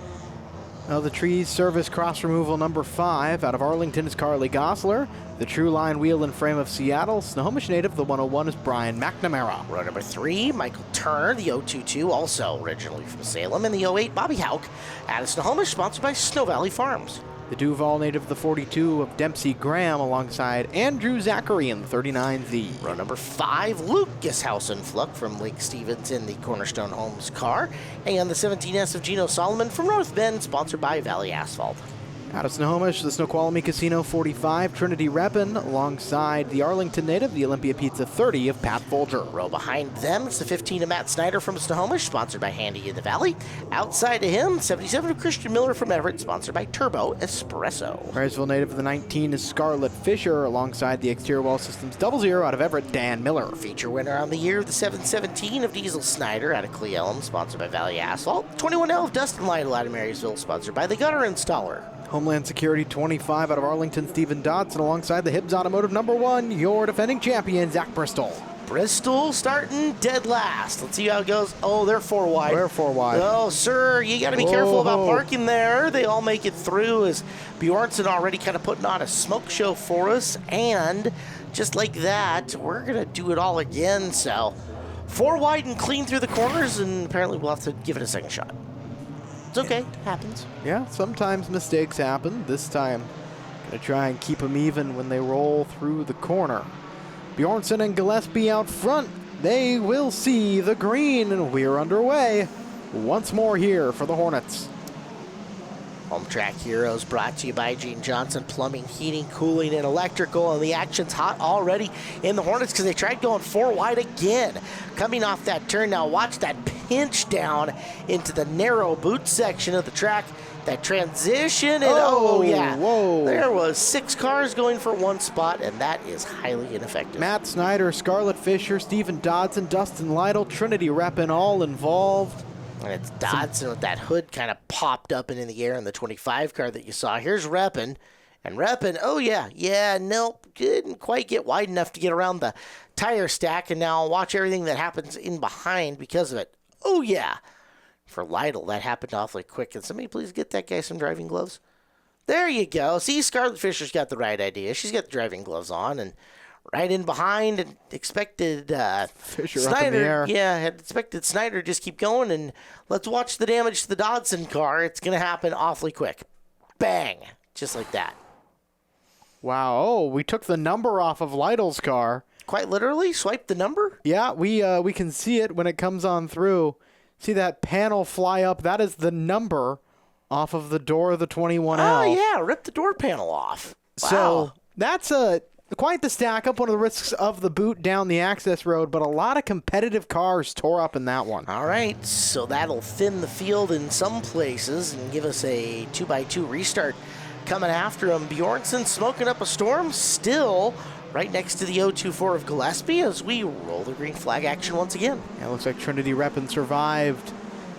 Now the Trees Service Cross Removal number 5 out of Arlington is Carly Gosler. The True Line Wheel and Frame of Seattle, Snohomish native, the 101 is Brian McNamara. Row number 3, Michael Turner, the 022, also originally from Salem. And the 08, Bobby Hauk, out of Snohomish, sponsored by Snow Valley Farms. The Duval native, the 42 of Dempsey Graham, alongside Andrew Zachary in the 39Z. Row number 5, Lucas Hausenfluck from Lake Stevens in the Cornerstone Homes car. And the 17S of Gino Solomon from North Bend, sponsored by Valley Asphalt. Out of Snohomish, the Snoqualmie Casino 45, Trinity Reppin, alongside the Arlington native, the Olympia Pizza 30 of Pat Folger. Row behind them, it's the 15 of Matt Snyder from Snohomish, sponsored by Handy in the Valley. Outside of him, 77 of Christian Miller from Everett, sponsored by Turbo Espresso. Marysville native of the 19 is Scarlett Fisher, alongside the Exterior Wall Systems 00 out of Everett, Dan Miller. Feature winner on the year, the 717 of Diesel Snyder out of Cle Elum, sponsored by Valley Asphalt. 21L of Dustin Lytle out of Marysville, sponsored by the Gutter Installer. Homeland Security 25 out of Arlington, Stephen Dodson, alongside the Hibbs Automotive number 1, your defending champion, Zach Bristol. Bristol starting dead last. Let's see how it goes. Oh, they're 4 wide. They're 4 wide. Oh, sir, you got to be careful about parking there. They all make it through as Bjornsson already kind of putting on a smoke show for us. And just like that, we're going to do it all again. So 4 wide and clean through the corners, and apparently we'll have to give it a second shot. It's okay. It happens. Yeah, sometimes mistakes happen. This time, gonna try and keep them even when they roll through the corner. Bjornsson and Gillespie out front. They will see the green, and we're underway once more here for the Hornets. Home Track Heroes brought to you by Gene Johnson Plumbing, Heating, Cooling, and Electrical. And the action's hot already in the Hornets because they tried going 4 wide again. Coming off that turn now, watch that pinch down into the narrow boot section of the track. That transition, and oh yeah, whoa. There was 6 cars going for 1 spot, and that is highly ineffective. Matt Snyder, Scarlett Fisher, Stephen Dodson, Dustin Lytle, Trinity Reppin, all involved. And it's Dodson with that hood kind of popped up and in the air in the 25 car that you saw. Here's Reppin. And Reppin, oh yeah, nope, didn't quite get wide enough to get around the tire stack. And now watch everything that happens in behind because of it. Oh yeah. For Lytle, that happened awfully quick. Can somebody please get that guy some driving gloves? There you go. See, Scarlett Fisher's got the right idea. She's got the driving gloves on and right in behind, and expected Fisher Snyder. up in the air. Yeah, had expected Snyder to just keep going, and let's watch the damage to the Dodson car. It's going to happen awfully quick. Bang! Just like that. Wow, oh, we took the number off of Lytle's car. Quite literally, swipe the number? Yeah, we can see it when it comes on through. See that panel fly up? That is the number off of the door of the 21L. Oh, yeah, rip the door panel off. Wow. So that's quite the stack up, one of the risks of the boot down the access road, but a lot of competitive cars tore up in that one. All right, so that'll thin the field in some places and give us a 2x2 restart coming after him. Bjornsson smoking up a storm, still right next to the 024 of Gillespie as we roll the green flag action once again. Yeah, it looks like Trinity Reppin survived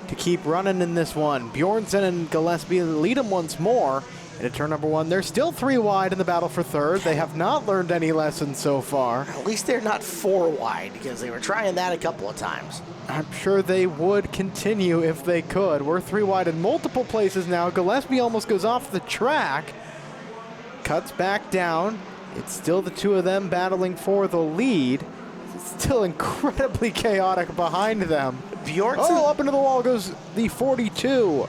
to keep running in this one. Bjornson and Gillespie lead them once more into turn number 1. They're still 3 wide in the battle for third. They have not learned any lessons so far. At least they're not 4 wide because they were trying that a couple of times. I'm sure they would continue if they could. We're 3 wide in multiple places now. Gillespie almost goes off the track. Cuts back down. It's still the 2 of them battling for the lead. It's still incredibly chaotic behind them. Bjornson. Oh, up into the wall goes the 42.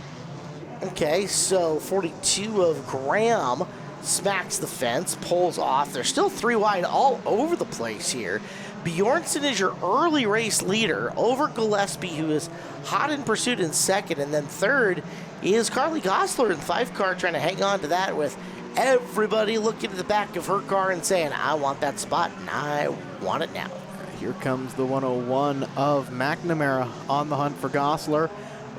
Okay, so 42 of Graham smacks the fence, pulls off. They're still 3 wide all over the place here. Bjornson is your early race leader over Gillespie, who is hot in pursuit in second. And then third is Carly Gosler in 5 car, trying to hang on to that with everybody looking at the back of her car and saying, I want that spot and I want it now. Here comes the 101 of McNamara on the hunt for Gosler.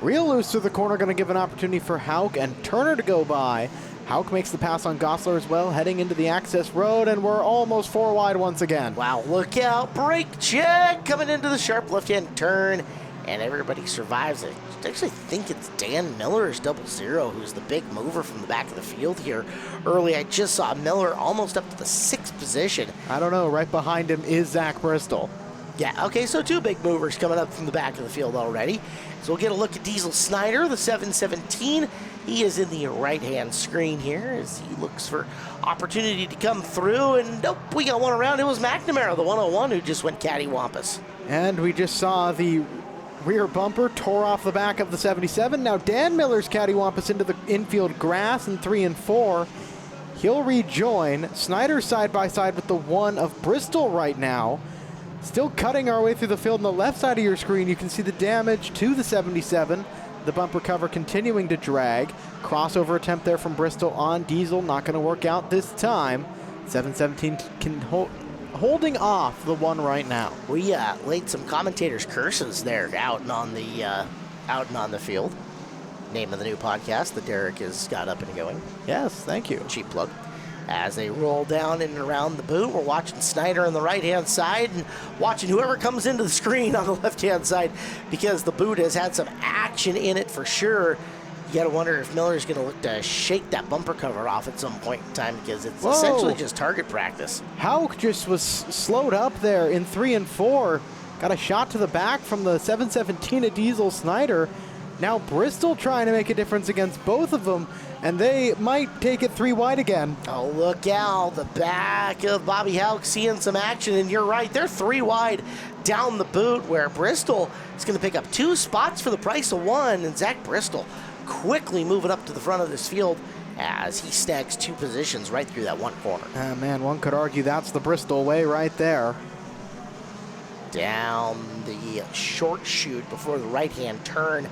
Real loose to the corner, going to give an opportunity for Hauk and Turner to go by. Hauk makes the pass on Gosler as well, heading into the access road, and we're almost 4 wide once again. Wow, look out, brake check, coming into the sharp left-hand turn, and everybody survives it. I actually think it's Dan Miller's 00, who's the big mover from the back of the field here. Early, I just saw Miller almost up to the 6th position. I don't know, right behind him is Zach Bristol. Yeah, okay, so 2 big movers coming up from the back of the field already. So we'll get a look at Diesel Snyder, the 717. He is in the right-hand screen here as he looks for opportunity to come through. And nope, we got one around. It was McNamara, the 101, who just went cattywampus. And we just saw the rear bumper tore off the back of the 77. Now Dan Miller's cattywampus into the infield grass in 3 and 4. He'll rejoin. Snyder side by side with the 1 of Bristol right now. Still cutting our way through the field on the left side of your screen. You can see the damage to the 77. The bumper cover continuing to drag. Crossover attempt there from Bristol on Diesel. Not going to work out this time. 717 can holding off the 1 right now. We laid some commentators' curses there out on the field. Name of the new podcast that Derek has got up and going. Yes, thank you. Cheap plug. As they roll down and around the boot, we're watching Snyder on the right-hand side and watching whoever comes into the screen on the left-hand side, because the boot has had some action in it for sure. You got to wonder if Miller's going to look to shake that bumper cover off at some point in time, because it's essentially just target practice. Hauk just was slowed up there in 3 and 4. Got a shot to the back from the 717 of Diesel Snyder. Now Bristol trying to make a difference against both of them, and they might take it 3 wide again. Oh, look out. The back of Bobby Hauk seeing some action, and you're right. They're 3 wide down the boot, where Bristol is going to pick up 2 spots for the price of 1, and Zach Bristol quickly moving up to the front of this field as he snags 2 positions right through that 1 corner. Man, one could argue that's the Bristol way right there. Down the short chute before the right-hand turn.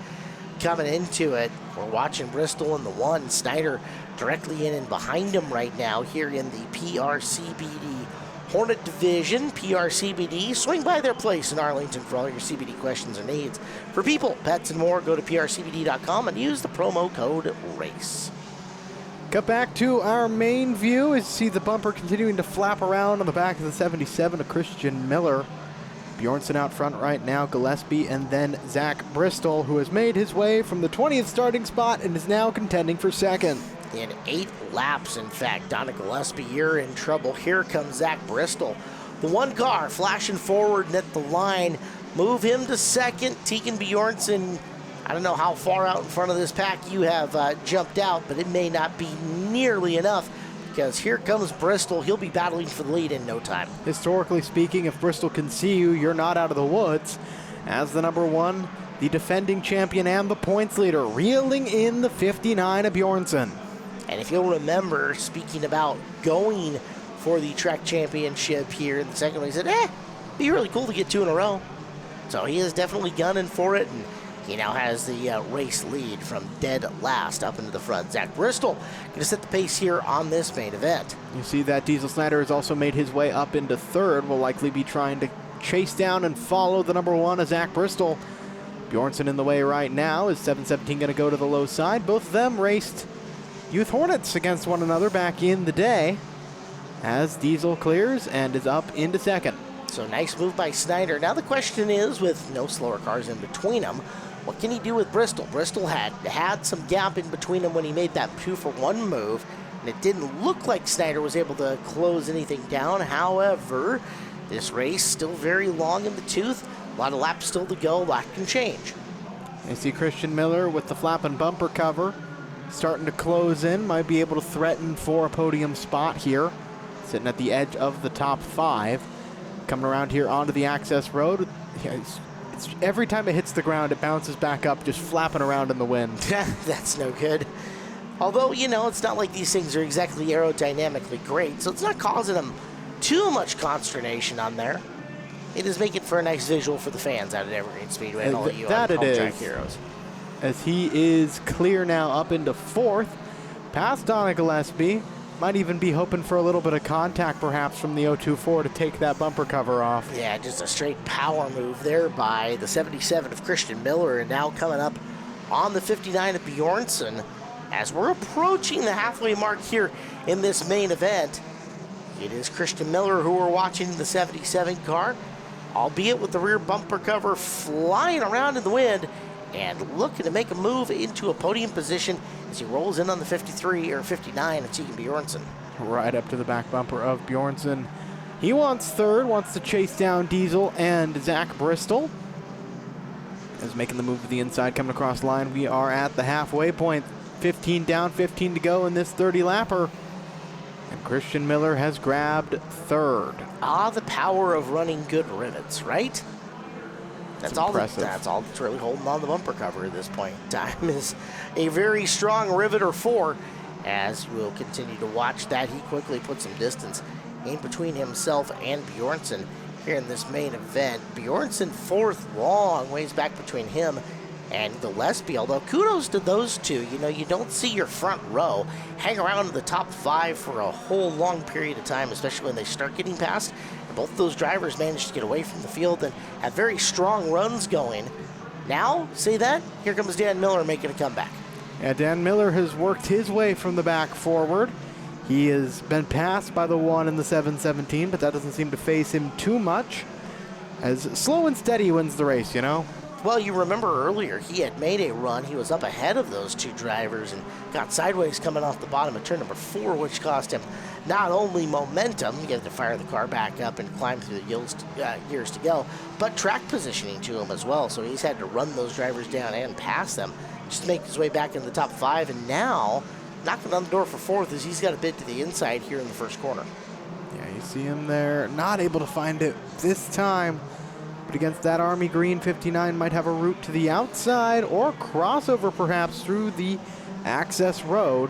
Coming into it, we're watching Bristol in the 1. Snyder directly in and behind him right now here in the PRCBD Hornet Division. PRCBD, swing by their place in Arlington for all your CBD questions or needs. For people, pets, and more, go to prcbd.com and use the promo code RACE. Cut back to our main view as you see the bumper continuing to flap around on the back of the 77 of Christian Miller. Bjornson out front right now, Gillespie, and then Zach Bristol, who has made his way from the 20th starting spot and is now contending for 2nd. In 8 laps, in fact, Donna Gillespie, you're in trouble. Here comes Zach Bristol. The 1 car flashing forward and at the line. Move him to 2nd. Tegan Bjornson, I don't know how far out in front of this pack you have jumped out, but it may not be nearly enough, because here comes Bristol. He'll be battling for the lead in no time. Historically speaking, if Bristol can see you, you're not out of the woods. As the number 1, the defending champion and the points leader, reeling in the 59 of Bjornson. And if you'll remember, speaking about going for the track championship here in the second one, he said, be really cool to get 2 in a row. So he is definitely gunning for it, and he now has the race lead from dead last up into the front. Zach Bristol going to set the pace here on this main event. You see that Diesel Snyder has also made his way up into 3rd. Will likely be trying to chase down and follow the number 1 of Zach Bristol. Bjornson in the way right now. Is 717 going to go to the low side? Both of them raced Youth Hornets against one another back in the day. as Diesel clears and is up into second. So nice move by Snyder. Now the question is, with no slower cars in between them, what can he do with Bristol? Bristol had some gap in between them when he made that 2-for-1 move, and it didn't look like Snyder was able to close anything down. However, this race still very long in the tooth. A lot of laps still to go. A lot can change. You see Christian Miller with the flap and bumper cover starting to close in. Might be able to threaten for a podium spot here. Sitting at the edge of the top 5. Coming around here onto the access road. It's every time it hits the ground, it bounces back up, just flapping around in the wind. That's no good. Although, you know, it's not like these things are exactly aerodynamically great, so it's not causing them too much consternation on there. It is making for a nice visual for the fans out at Evergreen Speedway and all of you on Home Track Heroes. As he is clear now up into 4th, past Donna Gillespie. Might even be hoping for a little bit of contact perhaps from the 024 to take that bumper cover off. Yeah, just a straight power move there by the 77 of Christian Miller, and now coming up on the 59 of Bjornsson. As we're approaching the halfway mark here in this main event, it is Christian Miller who we're watching the 77 car, albeit with the rear bumper cover flying around in the wind and looking to make a move into a podium position as he rolls in on the 53 or 59 of Tegan Bjornsson. Right up to the back bumper of Bjornsson. He wants 3rd, wants to chase down Diesel and Zach Bristol. As making the move to the inside, coming across the line, we are at the halfway point. 15 down, 15 to go in this 30-lapper. And Christian Miller has grabbed 3rd. Ah, the power of running good rivets, right? That's all that's really holding on the bumper cover at this point in time is a very strong riveter 4. As we'll continue to watch that, he quickly put some distance in between himself and Bjornsson here in this main event. Bjornsson 4th, long ways back between him and Gillespie, although kudos to those two. You know, you don't see your front row hang around in the top 5 for a whole long period of time, especially when they start getting past. And both those drivers managed to get away from the field and have very strong runs going. Now, see that? Here comes Dan Miller making a comeback. Yeah, Dan Miller has worked his way from the back forward. He has been passed by the 1 in the 717, but that doesn't seem to faze him too much. As slow and steady wins the race, you know? Well, you remember earlier, he had made a run. He was up ahead of those 2 drivers and got sideways coming off the bottom of turn number 4, which cost him not only momentum, he had to fire the car back up and climb through the years to go, but track positioning to him as well. So he's had to run those drivers down and pass them just to make his way back in the top 5. And now, knocking on the door for 4th as he's got a bit to the inside here in the first corner. Yeah, you see him there, not able to find it this time. But against that Army Green, 59 might have a route to the outside or crossover perhaps through the access road.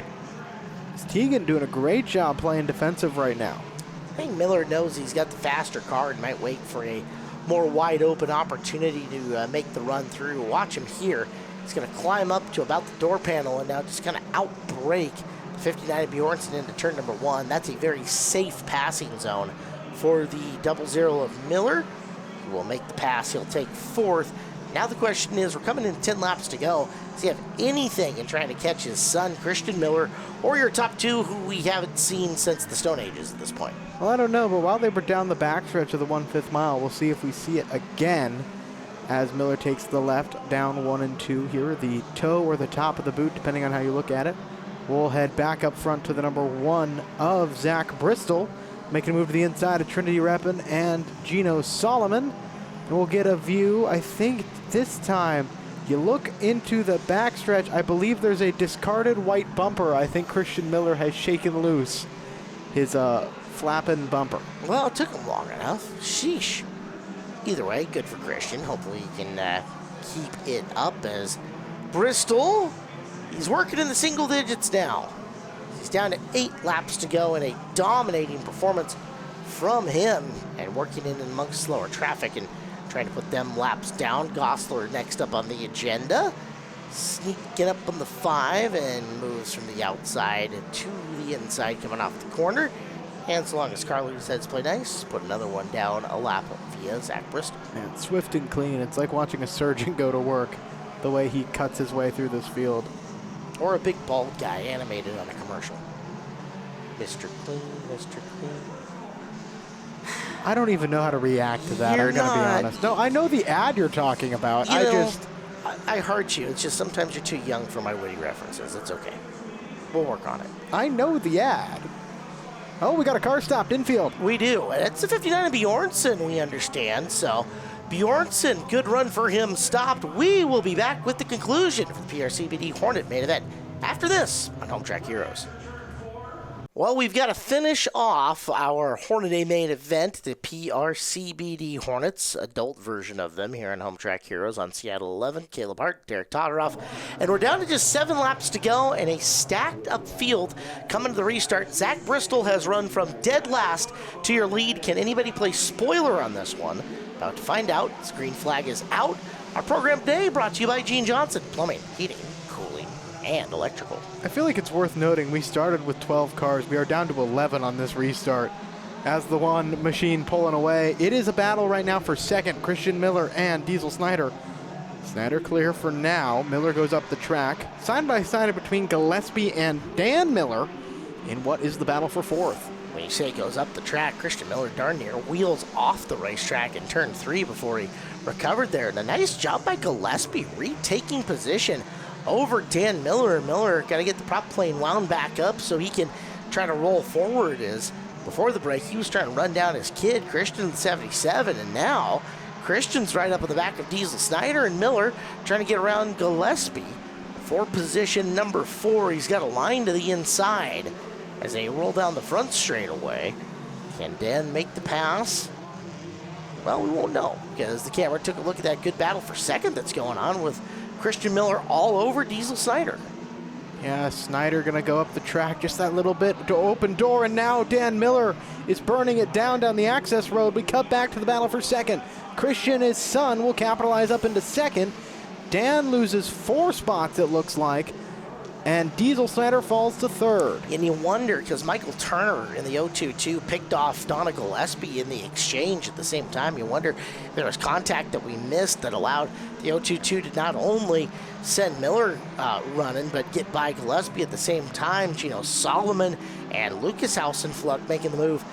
It's Tegan doing a great job playing defensive right now. I think Miller knows he's got the faster car and might wait for a more wide open opportunity to make the run through. Watch him here. He's going to climb up to about the door panel and now just kind of outbrake 59 Bjornsson into turn number 1. That's a very safe passing zone for the 00 of Miller. He will make the pass. He'll take 4th. Now the question is, we're coming in 10 laps to go. Does he have anything in trying to catch his son, Christian Miller, or your top 2 who we haven't seen since the Stone Ages at this point? Well, I don't know, but while they were down the backstretch of the 1/5 mile, we'll see if we see it again as Miller takes the left down 1 and 2 here. The toe or the top of the boot, depending on how you look at it. We'll head back up front to the number 1 of Zach Bristol, making a move to the inside of Trinity Reppin and Gino Solomon. And we'll get a view, I think this time, you look into the backstretch, I believe there's a discarded white bumper. I think Christian Miller has shaken loose his flapping bumper. Well, it took him long enough. Sheesh. Either way, good for Christian. Hopefully he can keep it up as Bristol, he's working in the single digits now. He's down to 8 laps to go in a dominating performance from him and working in amongst slower traffic and trying to put them laps down. Gosler next up on the agenda. Sneaking up on the 5 and moves from the outside to the inside coming off the corner. And so long as Carly's heads play nice, put another one down a lap via Zach Bristol. Man, swift and clean. It's like watching a surgeon go to work, the way he cuts his way through this field. Or a big bald guy animated on a commercial. Mr. Clean, Mr. Clean. I don't even know how to react to that. You're I'm going to be not. honest. No, I know the ad you're talking about. I heard you. It's just sometimes you're too young for my witty references. It's okay. We'll work on it. I know the ad. Oh, we got a car stopped infield. We do. It's the 59 of Bjornsson, we understand. So, Bjornsson, good run for him, stopped. We will be back with the conclusion for the PRCBD Hornet main event after this on Home Track Heroes. Well, we've got to finish off our Hornet main event, the PRCBD Hornets, adult version of them here on Home Track Heroes on Seattle 11. Caleb Hart, Derek Todoroff, and we're down to just 7 laps to go and a stacked up field coming to the restart. Zach Bristol has run from dead last to your lead. Can anybody play spoiler on this one? About to find out. This green flag is out. Our program today brought to you by Gene Johnson, plumbing, heating, cooling, and electrical. I feel like it's worth noting we started with 12 cars. We are down to 11 on this restart. As the one machine pulling away, it is a battle right now for second. Christian Miller and Diesel Snyder. Snyder clear for now. Miller goes up the track. Side by side between Gillespie and Dan Miller in what is the battle for fourth. When you say goes up the track, Christian Miller darn near wheels off the racetrack in turn 3 before he recovered there. And a nice job by Gillespie retaking position over Dan Miller. Miller got to get the prop plane wound back up so he can try to roll forward. As before the break, he was trying to run down his kid, Christian 77, and now Christian's right up in the back of Diesel Snyder, and Miller trying to get around Gillespie for position number 4. He's got a line to the inside as they roll down the front straightaway. Can Dan make the pass? Well, we won't know because the camera took a look at that good battle for second that's going on with Christian Miller all over Diesel Snyder. Yeah, Snyder going to go up the track just that little bit to open door, and now Dan Miller is burning it down the access road. We cut back to the battle for second. Christian, his son, will capitalize up into second. Dan loses 4 spots, it looks like, and Diesel Snyder falls to third. And you wonder, because Michael Turner in the 022 picked off Donna Gillespie in the exchange at the same time. You wonder if there was contact that we missed that allowed the 022 to not only send Miller running, but get by Gillespie at the same time. Gino Solomon and Lucas Hausenfluck making the move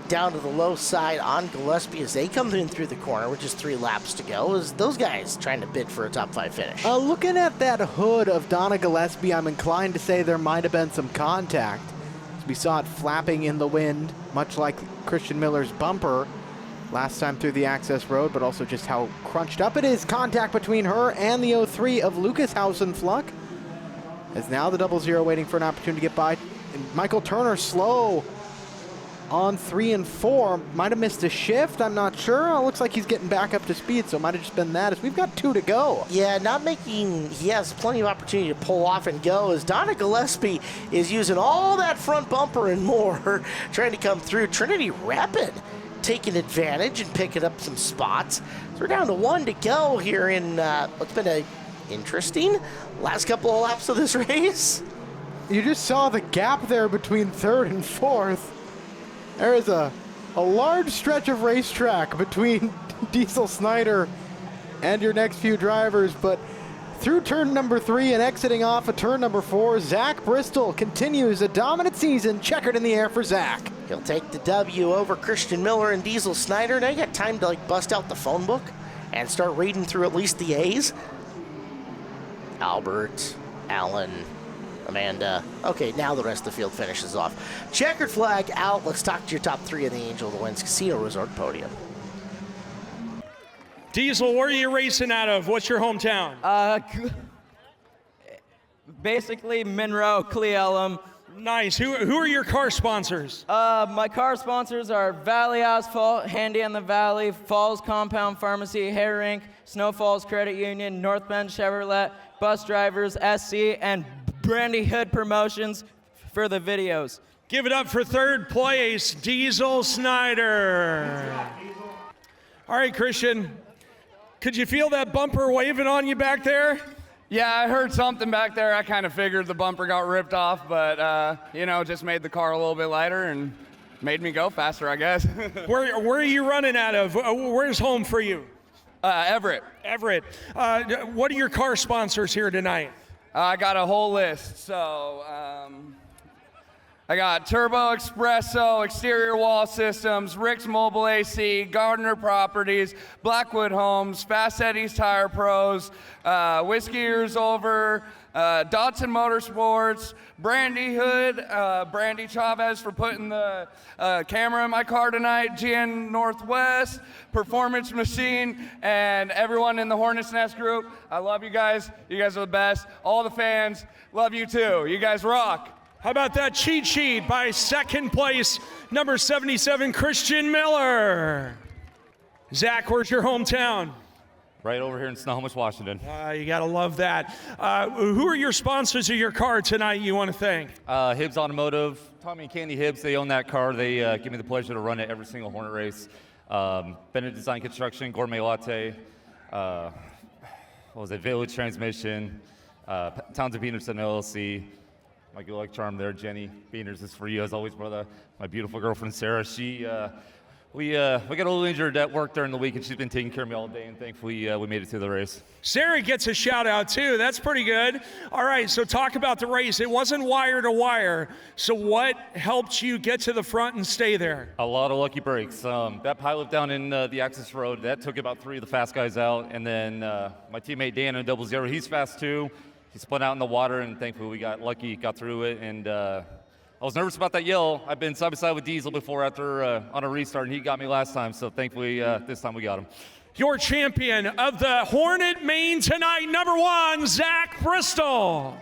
down to the low side on Gillespie as they come in through the corner with just 3 laps to go. As those guys trying to bid for a top 5 finish. Looking at that hood of Donna Gillespie, I'm inclined to say there might have been some contact. We saw it flapping in the wind, much like Christian Miller's bumper last time through the access road, but also just how crunched up it is. Contact between her and the 03 of Lucas Hausenfluck. As now the 00 waiting for an opportunity to get by. And Michael Turner slow on 3 and 4. Might have missed a shift, I'm not sure. It looks like he's getting back up to speed, so it might have just been that, as we've got 2 to go. Yeah, he has plenty of opportunity to pull off and go, as Donna Gillespie is using all that front bumper and more, trying to come through. Trinity Rapid taking advantage and picking up some spots. So we're down to 1 to go here in what's been a interesting last couple of laps of this race. You just saw the gap there between 3rd and 4th. There is a large stretch of racetrack between Diesel Snyder and your next few drivers, but through turn number 3 and exiting off of turn number 4, Zach Bristol continues a dominant season. Checkered in the air for Zach. He'll take the W over Christian Miller and Diesel Snyder. Now you got time to bust out the phone book and start reading through at least the A's. Albert, Allen, Amanda. Okay, now the rest of the field finishes off. Checkered flag out. Let's talk to your top 3 of the Angel of the Winds Casino Resort podium. Diesel, where are you racing out of? What's your hometown? Basically Monroe, Cle Elum. Nice. Who are your car sponsors? My car sponsors are Valley Asphalt, Handy in the Valley, Falls Compound Pharmacy, Hair Rink, Snow Falls Credit Union, North Bend Chevrolet, Bus Drivers, SC, and Brandy Hood Promotions for the videos. Give it up for 3rd place, Diesel Snyder. All right, Christian, could you feel that bumper waving on you back there? Yeah, I heard something back there. I kind of figured the bumper got ripped off, but, just made the car a little bit lighter and made me go faster, I guess. Where are you running out of? Where's home for you? Everett. Everett. What are your car sponsors here tonight? I got a whole list. So, I got Turbo Espresso, Exterior Wall Systems, Rick's Mobile AC, Gardner Properties, Blackwood Homes, Fast Eddie's Tire Pros, Whiskey Years Over, Dodson Motorsports, Brandy Hood, Brandy Chavez for putting the camera in my car tonight, GN Northwest, Performance Machine, and everyone in the Hornets Nest group. I love you guys. You guys are the best. All the fans, love you too. You guys rock. How about that cheat sheet by second place, number 77, Christian Miller? Zach, where's your hometown? Right over here in Snohomish, Washington. You got to love that. Who are your sponsors of your car tonight you want to thank? Hibbs Automotive, Tommy and Candy Hibbs, they own that car. They give me the pleasure to run it every single Hornet race. Bennett Design Construction, Gourmet Latte, Village Transmission, Townsend Peterson LLC. My good luck charm there, Jenny Beaners, is for you as always, brother. My beautiful girlfriend, Sarah. We got a little injured at work during the week, and she's been taking care of me all day, and thankfully we made it through the race. Sarah gets a shout out too. That's pretty good. All right, so talk about the race. It wasn't wire to wire. So what helped you get to the front and stay there? A lot of lucky breaks. That pilot down in the access road, that took about 3 of the fast guys out, and then my teammate Dan in 00, he's fast too. He spun out in the water, and thankfully we got lucky, got through it, and I was nervous about that yell. I've been side by side with Diesel before after on a restart, and he got me last time, so thankfully this time we got him. Your champion of the Hornet main tonight, number 1, Zach Bristol.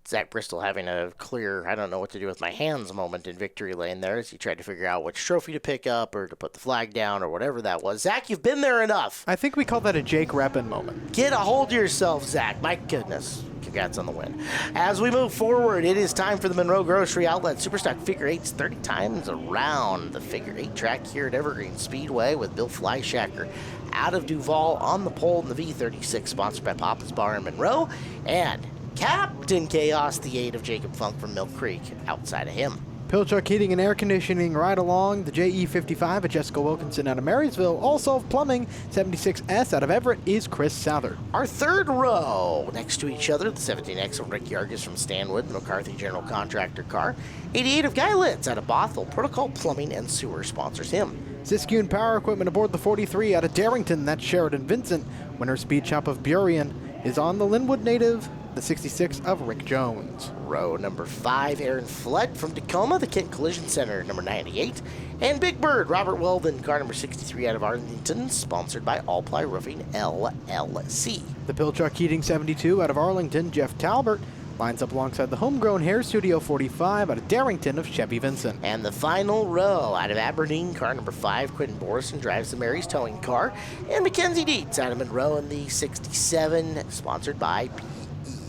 Zach Bristol having a clear, I don't know what to do with my hands moment in victory lane there as he tried to figure out which trophy to pick up or to put the flag down or whatever that was. Zach, you've been there enough. I think we call that a Jake Reppin moment. Get a hold of yourself, Zach. My goodness. Congrats on the win. As we move forward, it is time for the Monroe Grocery Outlet Superstock Figure 8s 30 times around the Figure 8 track here at Evergreen Speedway with Bill Fleischacker out of Duval on the pole in the V36, sponsored by Papa's Bar in Monroe, and Captain Chaos, the 8 of Jacob Funk from Mill Creek, outside of him. Pilchuck Heating and Air Conditioning right along. The JE55 at Jessica Wilkinson out of Marysville. Allsolve Plumbing, 76S out of Everett, is Chris Southard. Our third row next to each other, the 17X of Rick Yargis from Stanwood, McCarthy General Contractor car. 88 of Guy Litz out of Bothell. Protocol Plumbing and Sewer sponsors him. Siskiyou and Power Equipment aboard the 43 out of Darrington. That's Sheridan Vincent. Winter Speed Shop of Burien is on the Linwood native, the 66 of Rick Jones. Row number 5, Aaron Flood from Tacoma, the Kent Collision Center, number 98. And Big Bird, Robert Weldon, car number 63 out of Arlington, sponsored by All Ply Roofing, LLC. The Pilchuck Heating 72 out of Arlington, Jeff Talbert, lines up alongside the Homegrown Hair Studio 45 out of Darrington of Chevy Vincent. And the final row out of Aberdeen, car number 5, Quentin Borison drives the Mary's Towing car. And Mackenzie Dietz out of Monroe in the 67, sponsored by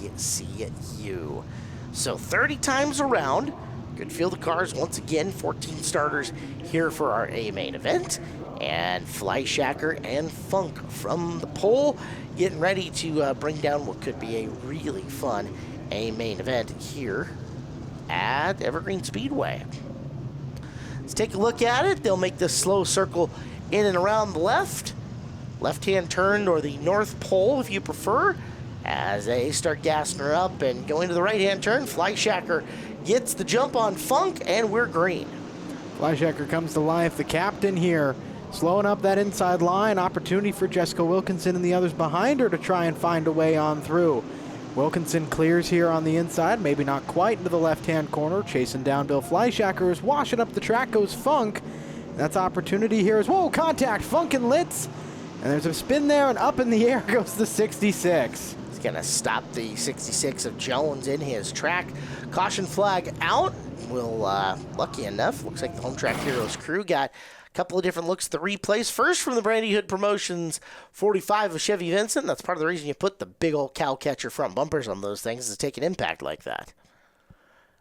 PECU. So 30 times around, good field of cars once again, 14 starters here for our A main event. And Fleischacker and Funk from the pole getting ready to bring down what could be a really fun A main event here at Evergreen Speedway. Let's take a look at it. They'll make this slow circle in and around the left-hand turn, or the north pole if you prefer, as they start gassing her up and going to the right-hand turn. Fleischacker gets the jump on Funk, and we're green. Fleischacker comes to life, the captain here, slowing up that inside line. Opportunity for Jessica Wilkinson and the others behind her to try and find a way on through. Wilkinson clears here on the inside, maybe not quite into the left-hand corner, chasing down Bill Fleischacker. As washing up the track goes Funk. That's opportunity here as, whoa, contact, Funk and Litz. And there's a spin there, and up in the air goes the 66. He's going to stop the 66 of Jones in his track. Caution flag out. Will, lucky enough, looks like the Home Track Heroes crew got a couple of different looks at the replays. First from the Brandy Hood Promotions 45 of Chevy Vincent. That's part of the reason you put the big old cow catcher front bumpers on those things, is to take an impact like that.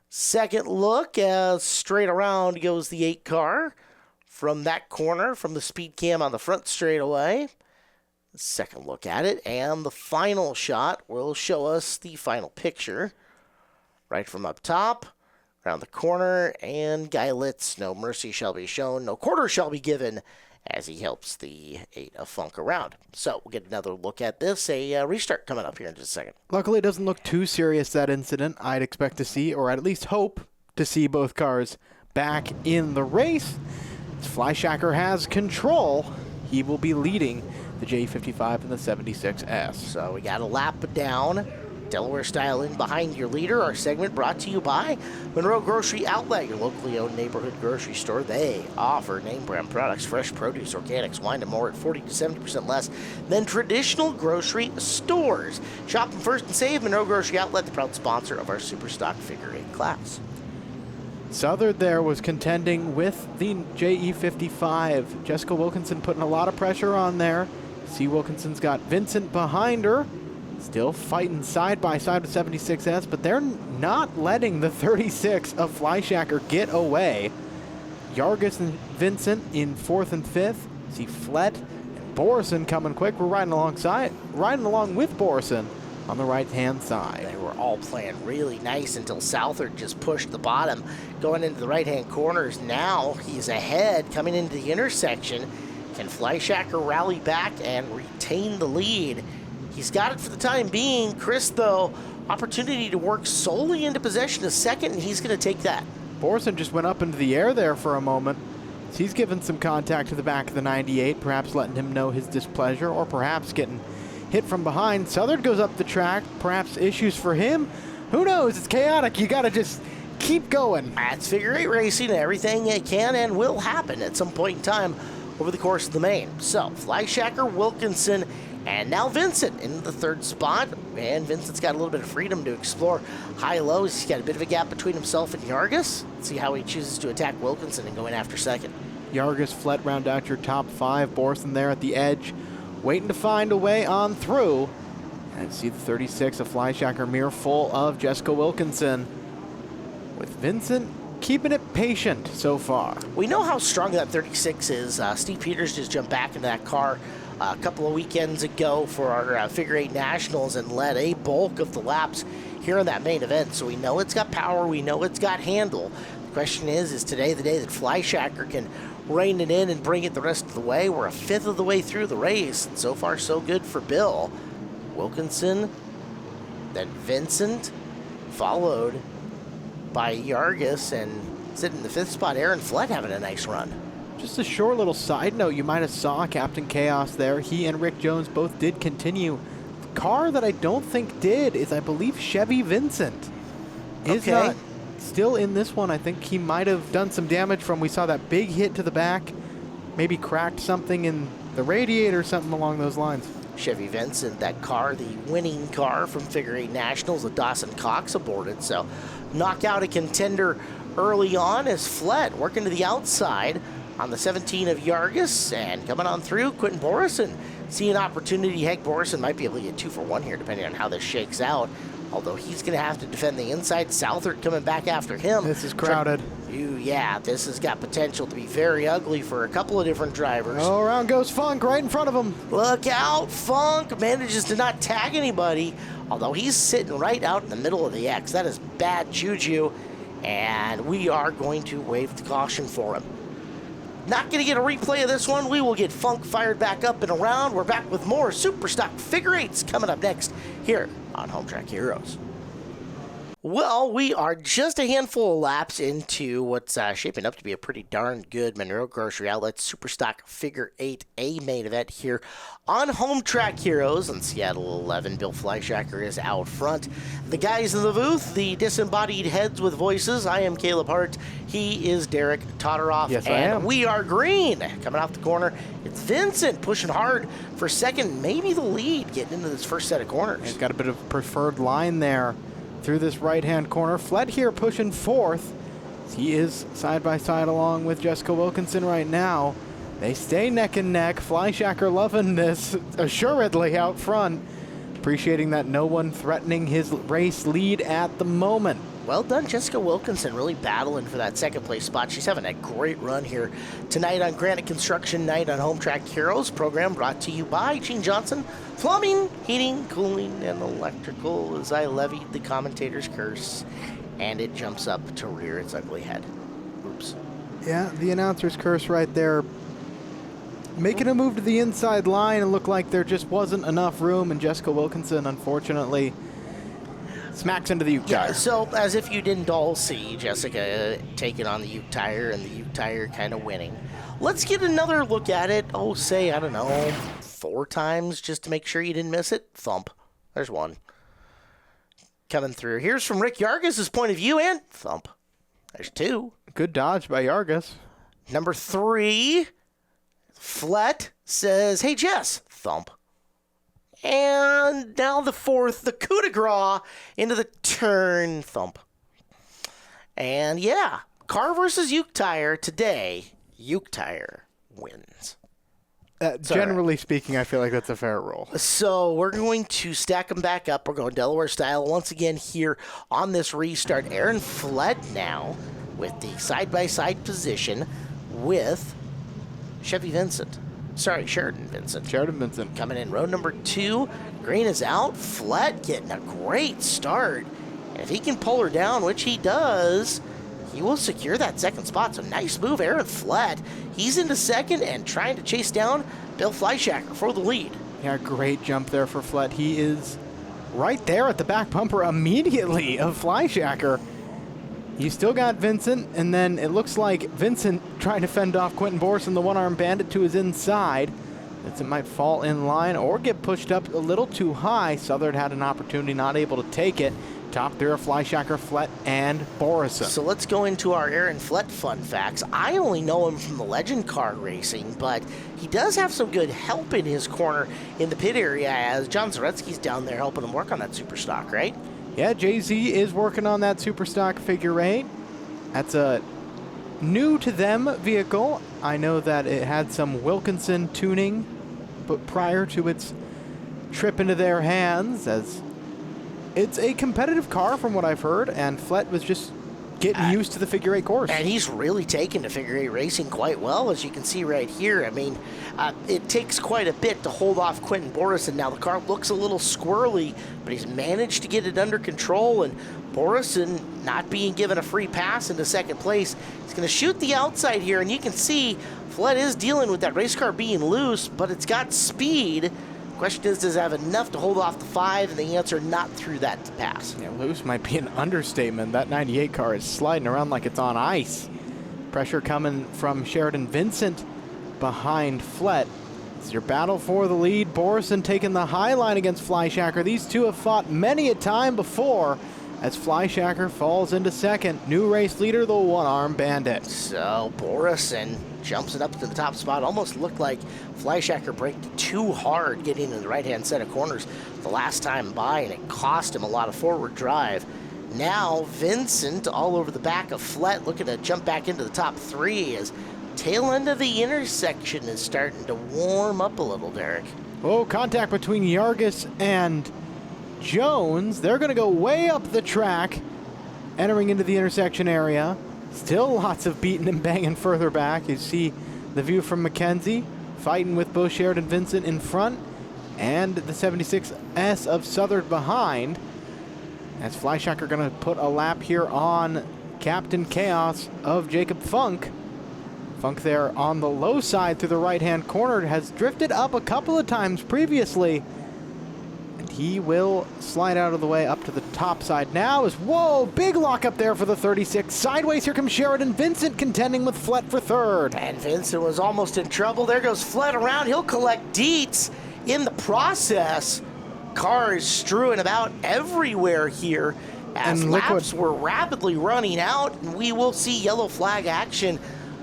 Second look, as straight around goes the 8 car from that corner, from the speed cam on the front straightaway. Second look at it, and the final shot will show us the final picture. Right from up top, around the corner, and Guy Litz, no mercy shall be shown, no quarter shall be given, as he helps the 8 of Funk around. So we'll get another look at this, a restart coming up here in just a second. Luckily, it doesn't look too serious, that incident. I'd expect to see, or at least hope to see, both cars back in the race. As Flyshacker has control, he will be leading the J55 and the 76S. So we got a lap down. Delaware style in behind your leader. Our segment brought to you by Monroe Grocery Outlet, your locally owned neighborhood grocery store. They offer name brand products, fresh produce, organics, wine, and more at 40 to 70% less than traditional grocery stores. Shop them first and save. Monroe Grocery Outlet, the proud sponsor of our Superstock Figure 8 class. Southard there was contending with the JE55. Jessica Wilkinson putting a lot of pressure on there. See, Wilkinson's got Vincent behind her. Still fighting side by side with 76S, but they're not letting the 36 of Flyshacker get away. Yargis and Vincent in 4th and 5th. See Flett and Borison coming quick. We're riding along with Borison on the right-hand side. They were all playing really nice until Southard just pushed the bottom, going into the right-hand corners. Now he's ahead coming into the intersection. Can Flyshacker rally back and retain the lead? He's got it for the time being. Chris, though, opportunity to work solely into possession of second, and he's going to take that. Borison just went up into the air there for a moment. He's given some contact to the back of the 98, perhaps letting him know his displeasure, or perhaps getting hit from behind. Southard goes up the track, perhaps issues for him. Who knows? It's chaotic. You got to just keep going. That's figure 8 racing. Everything can and will happen at some point in time over the course of the main. So, Flyshacker, Wilkinson, and now Vincent in the 3rd spot. And Vincent's got a little bit of freedom to explore high-lows. He's got a bit of a gap between himself and Yargis. Let's see how he chooses to attack Wilkinson and go in after second. Yargis, Flett round out your top 5. Borison there at the edge, waiting to find a way on through. And see the 36 of Flyshacker, mirror full of Jessica Wilkinson. With Vincent keeping it patient so far. We know how strong that 36 is. Steve Peters just jumped back into that car a couple of weekends ago for our Figure 8 Nationals and led a bulk of the laps here in that main event. So we know it's got power. We know it's got handle. The question is today the day that Flyshacker can rein it in and bring it the rest of the way? We're a 5th of the way through the race. And so far, so good for Bill. Wilkinson, then Vincent, followed by Yargis, and sitting in the 5th spot, Aaron Flett having a nice run. Just a short little side note, you might have saw Captain Chaos there. He and Rick Jones both did continue. The car that I don't think did is, I believe, Chevy Vincent. Is not still in this one. I think he might have done some damage from, we saw that big hit to the back, maybe cracked something in the radiator, something along those lines. Chevy Vincent, that car, the winning car from Figure 8 Nationals with Dawson Cox aboard. So knock out a contender early on as Flett working to the outside on the 17 of Yargis, and coming on through, Quentin Borison. See an opportunity. Heck, Borison might be able to get 2 for 1 here, depending on how this shakes out. Although he's going to have to defend the inside. Southard coming back after him. This is crowded. Yeah, this has got potential to be very ugly for a couple of different drivers. Oh, around goes Funk right in front of him. Look out, Funk manages to not tag anybody, although he's sitting right out in the middle of the X. That is bad juju, and we are going to wave the caution for him. Not going to get a replay of this one. We will get Funk fired back up and around. We're back with more Superstock Figure 8s coming up next here on Home Track Heroes. Well, we are just a handful of laps into what's shaping up to be a pretty darn good Monroe Grocery Outlet Superstock Figure 8A main event here on Home Track Heroes on Seattle 11. Bill Flyshacker is out front. The guys in the booth, the disembodied heads with voices. I am Caleb Hart. He is Derek Todoroff. Yes, and I am. We are green. Coming off the corner, it's Vincent pushing hard for second, maybe the lead getting into this first set of corners. He's got a bit of preferred line there through this right-hand corner. Flett here pushing 4th. He is side by side along with Jessica Wilkinson right now. They stay neck and neck. Flyshacker loving this assuredly out front. Appreciating that no one threatening his race lead at the moment. Well done, Jessica Wilkinson, really battling for that second place spot. She's having a great run here tonight on Granite Construction Night on Home Track Heroes. Program brought to you by Gene Johnson, Plumbing, Heating, Cooling, and Electrical, as I levied the commentator's curse, and it jumps up to rear its ugly head. Oops. Yeah, the announcer's curse right there. making a move to the inside line. It looked like there just wasn't enough room, and Jessica Wilkinson, unfortunately, smacks into the Uke tire. Yeah, so as if you didn't all see Jessica taking on the Uke tire and the Uke tire kind of winning. Let's get another look at it. Oh, say, I don't know, 4 times just to make sure you didn't miss it. Thump. There's one. Coming through. Here's from Rick Yargis' point of view, and thump. There's 2. Good dodge by Yargis. Number 3, Flett says, hey, Jess, thump. And now the 4th, the coup de grace into the turn, thump. And yeah, car versus Uke tire today, Uke tire wins. Generally speaking, I feel like that's a fair roll. So we're going to stack them back up. We're going Delaware style once again here on this restart. Aaron Flett now with the side-by-side position with Sheridan Vincent. Sheridan Vincent. Coming in row number 2. Green is out. Flett getting a great start. And if he can pull her down, which he does, he will secure that second spot. So nice move, Aaron Flett. He's into second and trying to chase down Bill Fleischacker for the lead. Yeah, great jump there for Flett. He is right there at the back bumper immediately of Fleischacker. You still got Vincent, and then it looks like Vincent trying to fend off Quentin Borson, the one-arm bandit, to his inside. Vincent might fall in line or get pushed up a little too high. Southern had an opportunity, not able to take it. Top 3 are Fleischacker, Flett, and Borison. So let's go into our Aaron Flett fun facts. I only know him from the Legend Car Racing, but he does have some good help in his corner in the pit area as John Zaretsky's down there helping him work on that super stock, right? Yeah, Jay-Z is working on that super stock figure 8. That's a new to them vehicle. I know that it had some Wilkinson tuning, but prior to its trip into their hands, as it's a competitive car from what I've heard, and Flett was just getting used to the figure 8 course. And he's really taken to figure 8 racing quite well, as you can see right here. I mean, it takes quite a bit to hold off Quentin Borison. Now, the car looks a little squirrely, but he's managed to get it under control, and Borison not being given a free pass into second place. He's going to shoot the outside here, and you can see Flett is dealing with that race car being loose, but it's got speed. Question is, does it have enough to hold off the 5? And the answer, not through that pass. Yeah, loose might be an understatement. That 98 car is sliding around like it's on ice. Pressure coming from Sheridan Vincent behind Flett. It's your battle for the lead. Borison taking the high line against Fleischacker. These two have fought many a time before as Fleischacker falls into second. New race leader, the one-arm bandit. So Borison jumps it up to the top spot. Almost looked like Fleischacker braked too hard getting into the right-hand set of corners the last time by, and it cost him a lot of forward drive. Now Vincent all over the back of Flett, looking to jump back into the top 3 as tail end of the intersection is starting to warm up a little, Derek. Oh, contact between Yargis and Jones. They're going to go way up the track, entering into the intersection area. Still lots of beating and banging further back. You see the view from McKenzie fighting with both Sheridan Vincent in front and the 76S of Southern behind. As Fleischacker going to put a lap here on Captain Chaos of Jacob Funk. Funk there on the low side through the right-hand corner has drifted up a couple of times previously. And he will slide out of the way up to the top side now as, whoa, big lock up there for the 36. Sideways, here comes Sheridan Vincent contending with Flett for third. And Vincent was almost in trouble. There goes Flett around. He'll collect deets in the process. Cars strewing about everywhere here as laps were rapidly running out. And we will see yellow flag action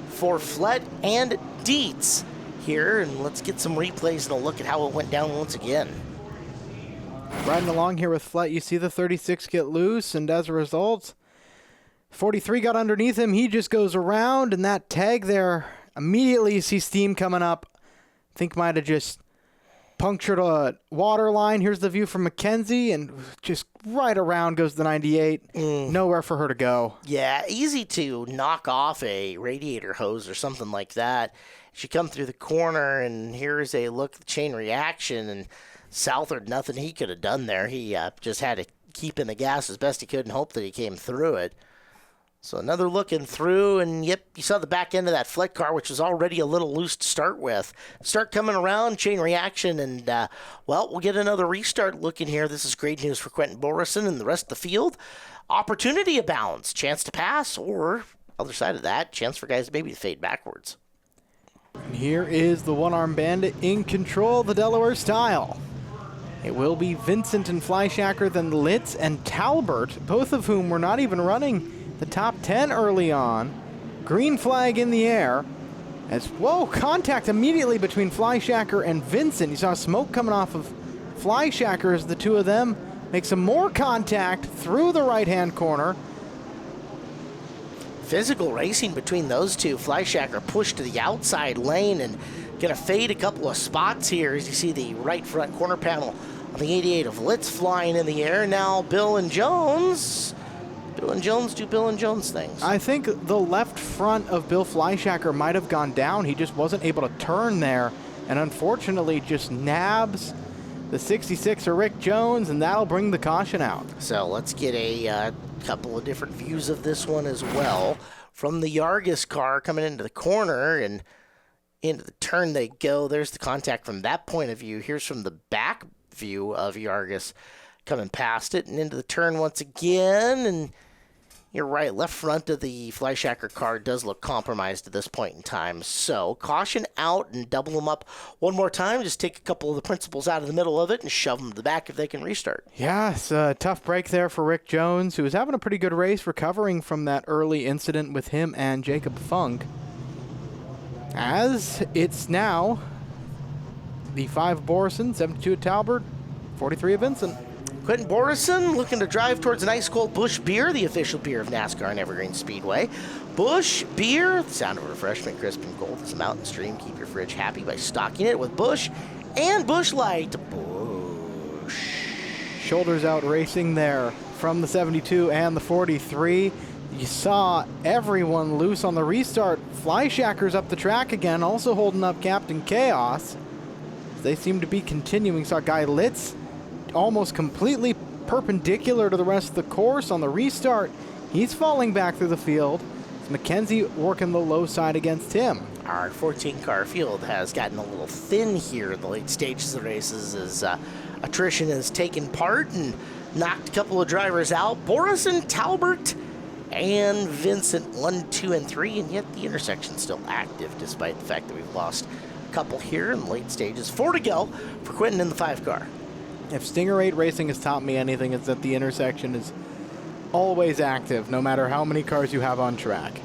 for Flett and Dietz here. And let's get some replays and a look at how it went down once again. Riding along here with Flett, you see the 36 get loose, and as a result, 43 got underneath him. He just goes around, and that tag there, immediately you see steam coming up. I think might have just punctured a water line. Here's the view from McKenzie, and just right around goes the 98. Nowhere for her to go. Yeah, easy to knock off a radiator hose or something like that. She come through the corner, and here's a look at the chain reaction, and Southard, nothing he could have done there. He just had to keep in the gas as best he could and hope that he came through it. So another looking through, and yep, you saw the back end of that flight car, which was already a little loose to start with. Start coming around, chain reaction, and, well, we'll get another restart looking here. This is great news for Quentin Borison and the rest of the field. Opportunity abounds, chance to pass, or other side of that, chance for guys maybe to fade backwards. And here is the one-arm bandit in control, the Delaware style. It will be Vincent and Fleischacker, then Litz and Talbert, both of whom were not even running the top 10 early on. Green flag in the air. As, whoa, contact immediately between Fleischacker and Vincent. You saw smoke coming off of Fleischacker as the two of them make some more contact through the right-hand corner. Physical racing between those two. Fleischacker pushed to the outside lane and gonna fade a couple of spots here as you see the right front corner panel on the 88 of Litz flying in the air. Now Bill and Jones. Bill and Jones do Bill and Jones things. I think the left front of Bill Fleischacker might have gone down. He just wasn't able to turn there, and unfortunately just nabs the 66 of Rick Jones, and that'll bring the caution out. So let's get a couple of different views of this one as well. From the Yargis car coming into the corner and into the turn they go. There's the contact from that point of view. Here's from the back view of Yargis coming past it and into the turn once again. And you're right, left front of the Fleischacker car does look compromised at this point in time. So caution out and double them up one more time. Just take a couple of the principals out of the middle of it and shove them to the back if they can restart. Yeah, it's a tough break there for Rick Jones, who was having a pretty good race recovering from that early incident with him and Jacob Funk. As it's now the 5 of Borison, 72 of Talbert, 43 of Vincent. Quentin Borison looking to drive towards an ice cold Busch Beer, the official beer of NASCAR and Evergreen Speedway. Busch Beer, the sound of refreshment, crisp and cold as a mountain stream. Keep your fridge happy by stocking it with Busch and Busch Light. Busch. Shoulders out racing there from the 72 and the 43. You saw everyone loose on the restart. Fleischacker's up the track again, also holding up Captain Chaos. They seem to be continuing. Saw Guy Litz almost completely perpendicular to the rest of the course on the restart. He's falling back through the field. It's McKenzie working the low side against him. Our 14-car field has gotten a little thin here in the late stages of the races as attrition has taken part and knocked a couple of drivers out. Borison, Talbert, and Vincent 1, 2, and 3, and yet the intersection's still active despite the fact that we've lost a couple here in the late stages. 4 to go for Quentin in the 5 car. If Stinger 8 Racing has taught me anything, it's that the intersection is always active, no matter how many cars you have on track.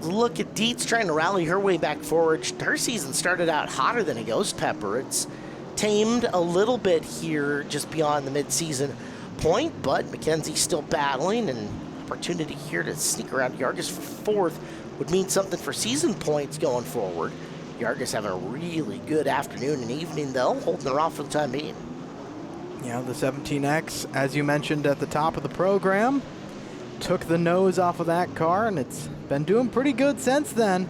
Look at Dietz trying to rally her way back forward. Her season started out hotter than a ghost pepper. It's tamed a little bit here just beyond the mid-season point, but McKenzie's still battling, and opportunity here to sneak around Yargis for 4th would mean something for season points going forward. Yargis having a really good afternoon and evening, though, holding her off for the time being. Yeah, the 17X, as you mentioned at the top of the program, took the nose off of that car, and it's been doing pretty good since then.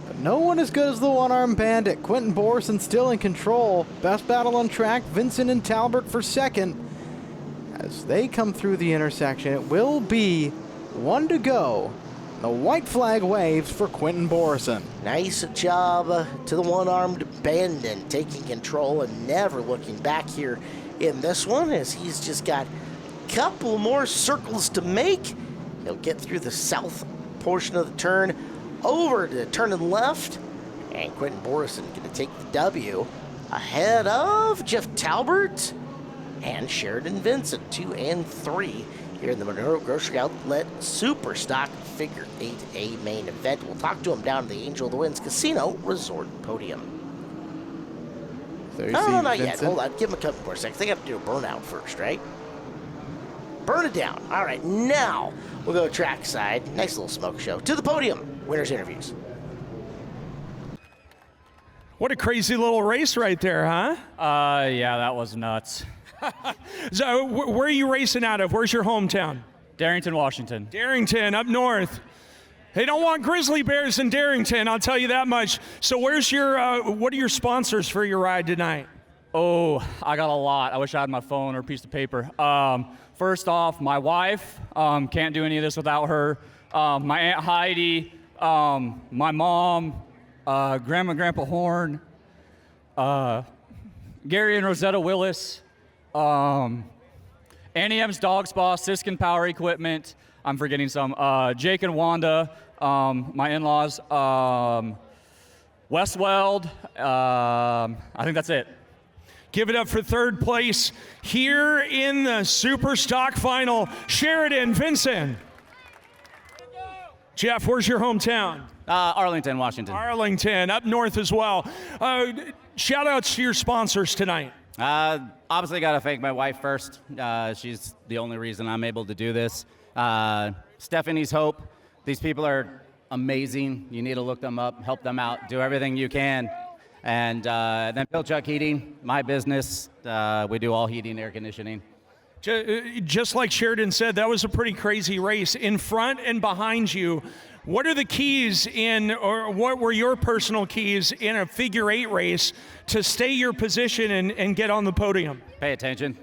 But no one as good as the one-armed bandit. Quentin Borison still in control. Best battle on track, Vincent and Talbert for 2nd. As they come through the intersection, it will be 1 to go. The white flag waves for Quentin Borison. Nice job to the one-armed bandit, taking control and never looking back here in this one, as he's just got a couple more circles to make. He'll get through the south portion of the turn, over to turning left, and Quentin Borison going to take the W ahead of Jeff Talbert and Sheridan Vincent, 2 and 3 here in the Monroe Grocery Outlet Super Stock Figure 8A main event. We'll talk to him down at the Angel of the Winds Casino Resort Podium. Oh, not yet. Hold on. Give him a couple more seconds. They got to do a burnout first, right? Burn it down. All right, now we'll go trackside. Nice little smoke show. To the podium. Winners interviews. What a crazy little race right there, huh? Yeah, that was nuts. So, where are you racing out of? Where's your hometown? Darrington, Washington. Darrington, up north. They don't want grizzly bears in Darrington, I'll tell you that much. So where's your, what are your sponsors for your ride tonight? Oh, I got a lot. I wish I had my phone or a piece of paper. First off, my wife. Can't do any of this without her. My Aunt Heidi, my mom, Grandma and Grandpa Horn, Gary and Rosetta Willis, Annie M's Dog Spa, Siskin Power Equipment. I'm forgetting some. Jake and Wanda, my in-laws, Westweld. I think that's it. Give it up for third place here in the Super Stock Final, Sheridan Vincent. Jeff, where's your hometown? Arlington, Washington. Arlington, up north as well. Shout outs to your sponsors tonight. Obviously got to thank my wife first. She's the only reason I'm able to do this. Stephanie's Hope. These people are amazing. You need to look them up, help them out, do everything you can. And then Bill Chuck Heating, my business. We do all heating, air conditioning. Just like Sheridan said, that was a pretty crazy race. In front and behind you, what are the keys or what were your personal keys in a figure eight race to stay your position and get on the podium? Pay attention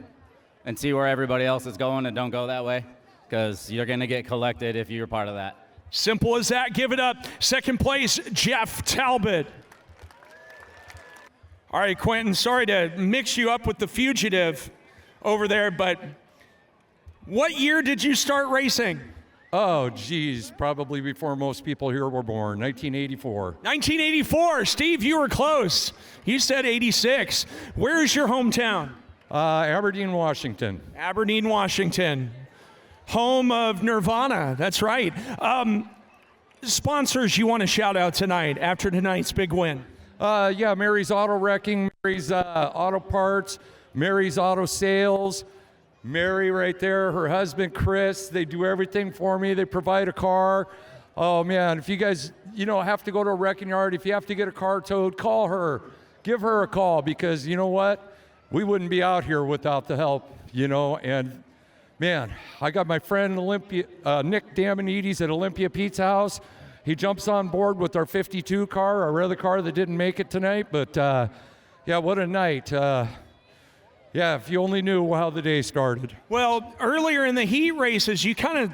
and see where everybody else is going and don't go that way, because you're going to get collected if you're part of that. Simple as that. Give it up. Second place, Jeff Talbot. All right, Quentin, sorry to mix you up with the fugitive over there, but what year did you start racing? Oh, geez, probably before most people here were born, 1984. 1984. Steve, you were close. You said 86. Where is your hometown? Aberdeen, Washington. Aberdeen, Washington. Home of Nirvana. That's right. Sponsors you want to shout out tonight after tonight's big win? Yeah, Mary's Auto Wrecking, Mary's Auto Parts, Mary's Auto Sales. Mary right there, her husband Chris, they do everything for me. They provide a car. Oh man, if you guys, have to go to a wrecking yard, if you have to get a car towed, call her. Give her a call, because you know what? We wouldn't be out here without the help, and man, I got my friend Nick Damonides at Olympia Pete's house. He jumps on board with our 52 car, our other car that didn't make it tonight, but yeah, what a night. Yeah, if you only knew how the day started. Well, earlier in the heat races, you kind of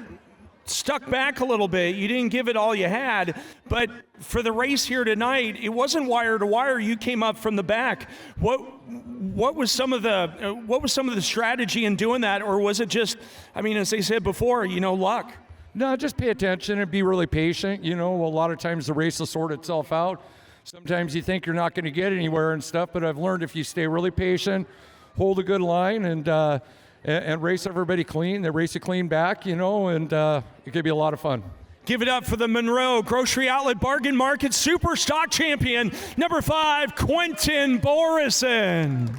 stuck back a little bit. You didn't give it all you had. But for the race here tonight, it wasn't wire to wire. You came up from the back. What was some of the strategy in doing that, or was it just, as they said before, luck? No, just pay attention and be really patient. A lot of times the race will sort itself out. Sometimes you think you're not going to get anywhere and stuff, but I've learned if you stay really patient, hold a good line, and race everybody clean. They race it clean back, and it could be a lot of fun. Give it up for the Monroe Grocery Outlet Bargain Market Super Stock Champion, number 5, Quentin Borison.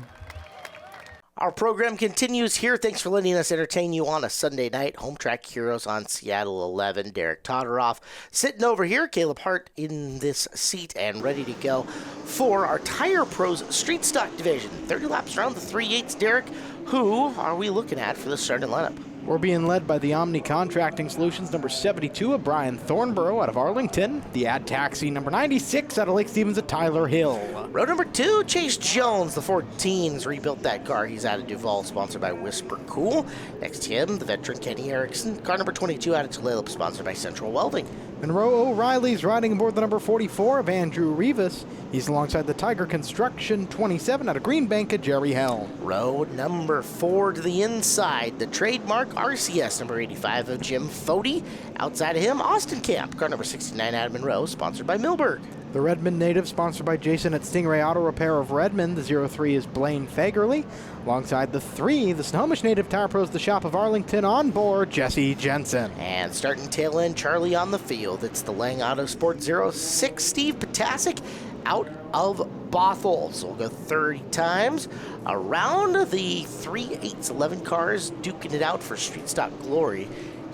Our program continues here. Thanks for letting us entertain you on a Sunday night. Home Track Heroes on Seattle 11. Derek Todoroff sitting over here. Caleb Hart in this seat and ready to go for our Tire Pros Street Stock Division. 30 laps around the 3/8. Derek, who are we looking at for the starting lineup? We're being led by the Omni Contracting Solutions, number 72 of Brian Thornborough out of Arlington. The Ad Taxi, number 96 out of Lake Stevens of Tyler Hill. Row number 2, Chase Jones, the 14's rebuilt that car. He's out of Duval, sponsored by Whisper Cool. Next to him, the veteran Kenny Erickson. Car number 22 out of Tulalip, sponsored by Central Welding. Monroe O'Reilly's riding aboard the number 44 of Andrew Rivas. He's alongside the Tiger Construction 27 out of Green Bank of Jerry Hell. Row number 4 to the inside, the trademark RCS number 85 of Jim Fody. Outside of him, Austin Camp, car number 69 out of Monroe, sponsored by Milberg. The Redmond native, sponsored by Jason at Stingray Auto Repair of Redmond. The 03 is Blaine Fagerly. Alongside the 3, the Snohomish native Tire Pros, the shop of Arlington, on board, Jesse Jensen. And starting tail end, Charlie on the field. It's the Lang Auto Sport 06, Steve Potasic, out of Bothell. So we'll go 30 times around the 3/8 11 cars, duking it out for Street Stock Glory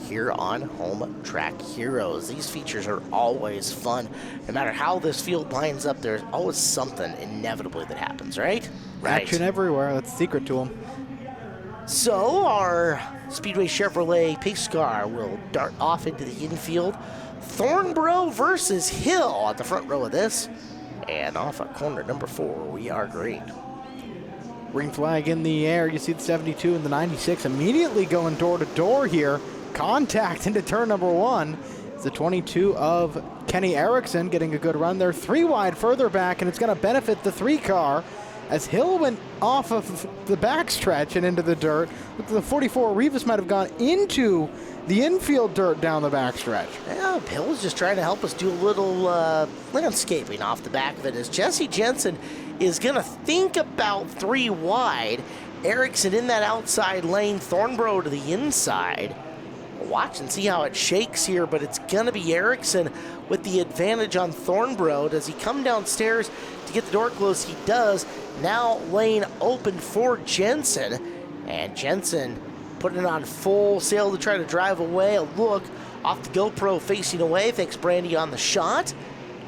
here on Home Track Heroes. These features are always fun. No matter how this field lines up, there's always something inevitably that happens, right? Action everywhere. That's the secret to them. So our Speedway Chevrolet pace car will dart off into the infield. Thornborough versus Hill at the front row of this. And off at corner number 4, we are green. Green flag in the air. You see the 72 and the 96 immediately going door to door here. Contact into turn number 1. It's the 22 of Kenny Erickson getting a good run there. 3 wide further back, and it's going to benefit the 3 car as Hill went off of the backstretch and into the dirt. The 44 Rivas might have gone into the infield dirt down the backstretch. Yeah, Hill was just trying to help us do a little landscaping off the back of it as Jesse Jensen is going to think about 3 wide. Erickson in that outside lane, Thornborough to the inside. Watch and see how it shakes here, but it's going to be Erickson with the advantage on Thornborough. Does he come downstairs to get the door closed? He does. Now lane open for Jensen, and Jensen putting it on full sail to try to drive away. A look off the GoPro facing away. Thanks, Brandy, on the shot.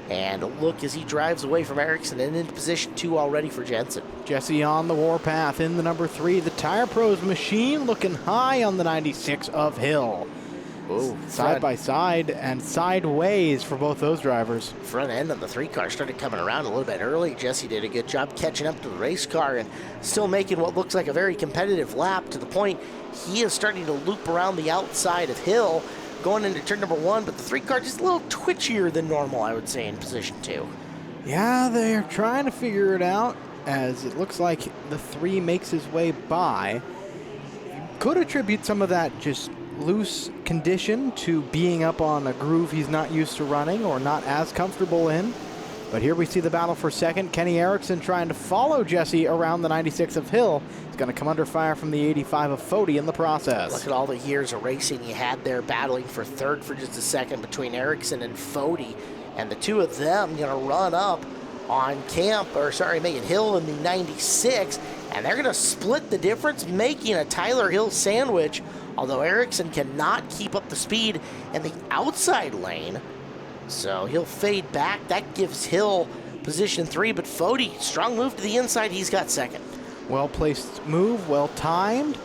And a look as he drives away from Erickson and into position 2 already for Jensen. Jesse on the warpath in the number 3. The Tire Pros machine looking high on the 96 of Hill. Ooh, side by side and sideways for both those drivers. Front end of the 3 car started coming around a little bit early. Jesse did a good job catching up to the race car and still making what looks like a very competitive lap, to the point he is starting to loop around the outside of Hill going into turn number 1, but the 3 car just a little twitchier than normal, I would say, in position 2. Yeah, they're trying to figure it out as it looks like the 3 makes his way by. You could attribute some of that just loose condition to being up on a groove he's not used to running or not as comfortable in. But here we see the battle for second. Kenny Erickson trying to follow Jesse around the 96 of Hill. He's going to come under fire from the 85 of Fody in the process. Look at all the years of racing you had there, battling for third for just a second between Erickson and Fody. And the 2 of them going to run up on Megan Hill in the 96. And they're going to split the difference, making a Tyler Hill sandwich. Although Erickson cannot keep up the speed in the outside lane. So he'll fade back. That gives Hill position 3, but Fody, strong move to the inside. He's got second. Well-placed move, well-timed.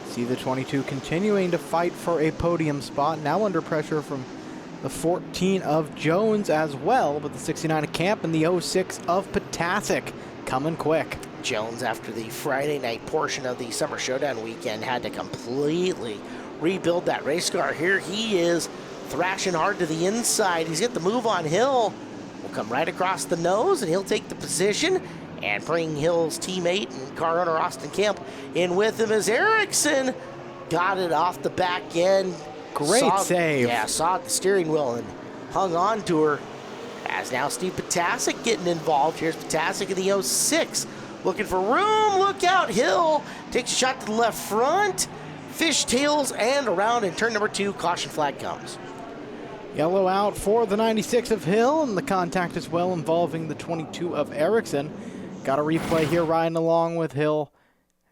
See the 22 continuing to fight for a podium spot. Now under pressure from the 14 of Jones as well, but the 69 of Camp and the 06 of Potasic coming quick. Jones, after the Friday night portion of the Summer Showdown weekend, had to completely rebuild that race car. Here he is, thrashing hard to the inside. He's got the move on Hill. Will come right across the nose, and he'll take the position and bring Hill's teammate and car owner Austin Camp in with him as Erickson got it off the back end. Great save. Yeah, saw the steering wheel and hung on to her. As now Steve Potasic getting involved. Here's Potasic in the 06. Looking for room. Look out. Hill takes a shot to the left front. Fishtails and around in turn number 2. Caution flag comes. Yellow out for the 96 of Hill, and the contact as well involving the 22 of Erickson. Got a replay here riding along with Hill.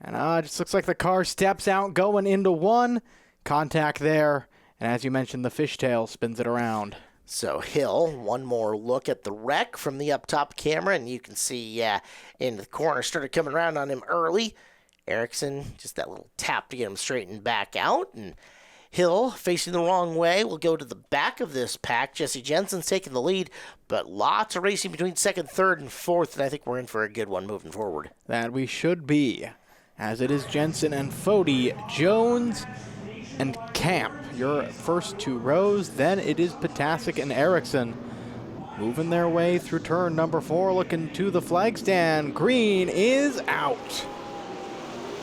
And it just looks like the car steps out going into 1. Contact there. And as you mentioned, the fishtail spins it around. So Hill, one more look at the wreck from the up top camera, and you can see in the corner started coming around on him early. Erickson, just that little tap to get him straightened back out, and Hill, facing the wrong way, will go to the back of this pack. Jesse Jensen's taking the lead, but lots of racing between second, third, and fourth, and I think we're in for a good one moving forward. That we should be, as it is Jensen and Fody, Jones and Camp. Your first 2 rows, then it is Potasic and Erickson moving their way through turn number 4, looking to the flag stand. Green is out.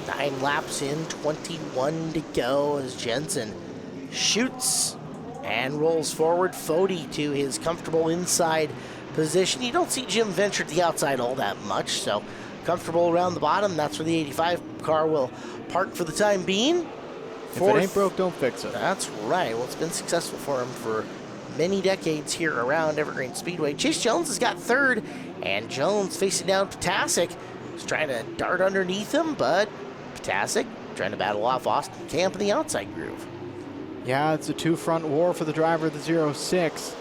9 laps in, 21 to go as Jensen shoots and rolls forward. Fody to his comfortable inside position. You don't see Jim venture to the outside all that much, so comfortable around the bottom. That's where the 85 car will park for the time being. If it ain't broke, don't fix it. That's right. Well, it's been successful for him for many decades here around Evergreen Speedway. Chase Jones has got third, and Jones facing down Potasic. He's trying to dart underneath him, but Potasic trying to battle off Austin Camp in the outside groove. Yeah, it's a 2-front war for the driver of the 06.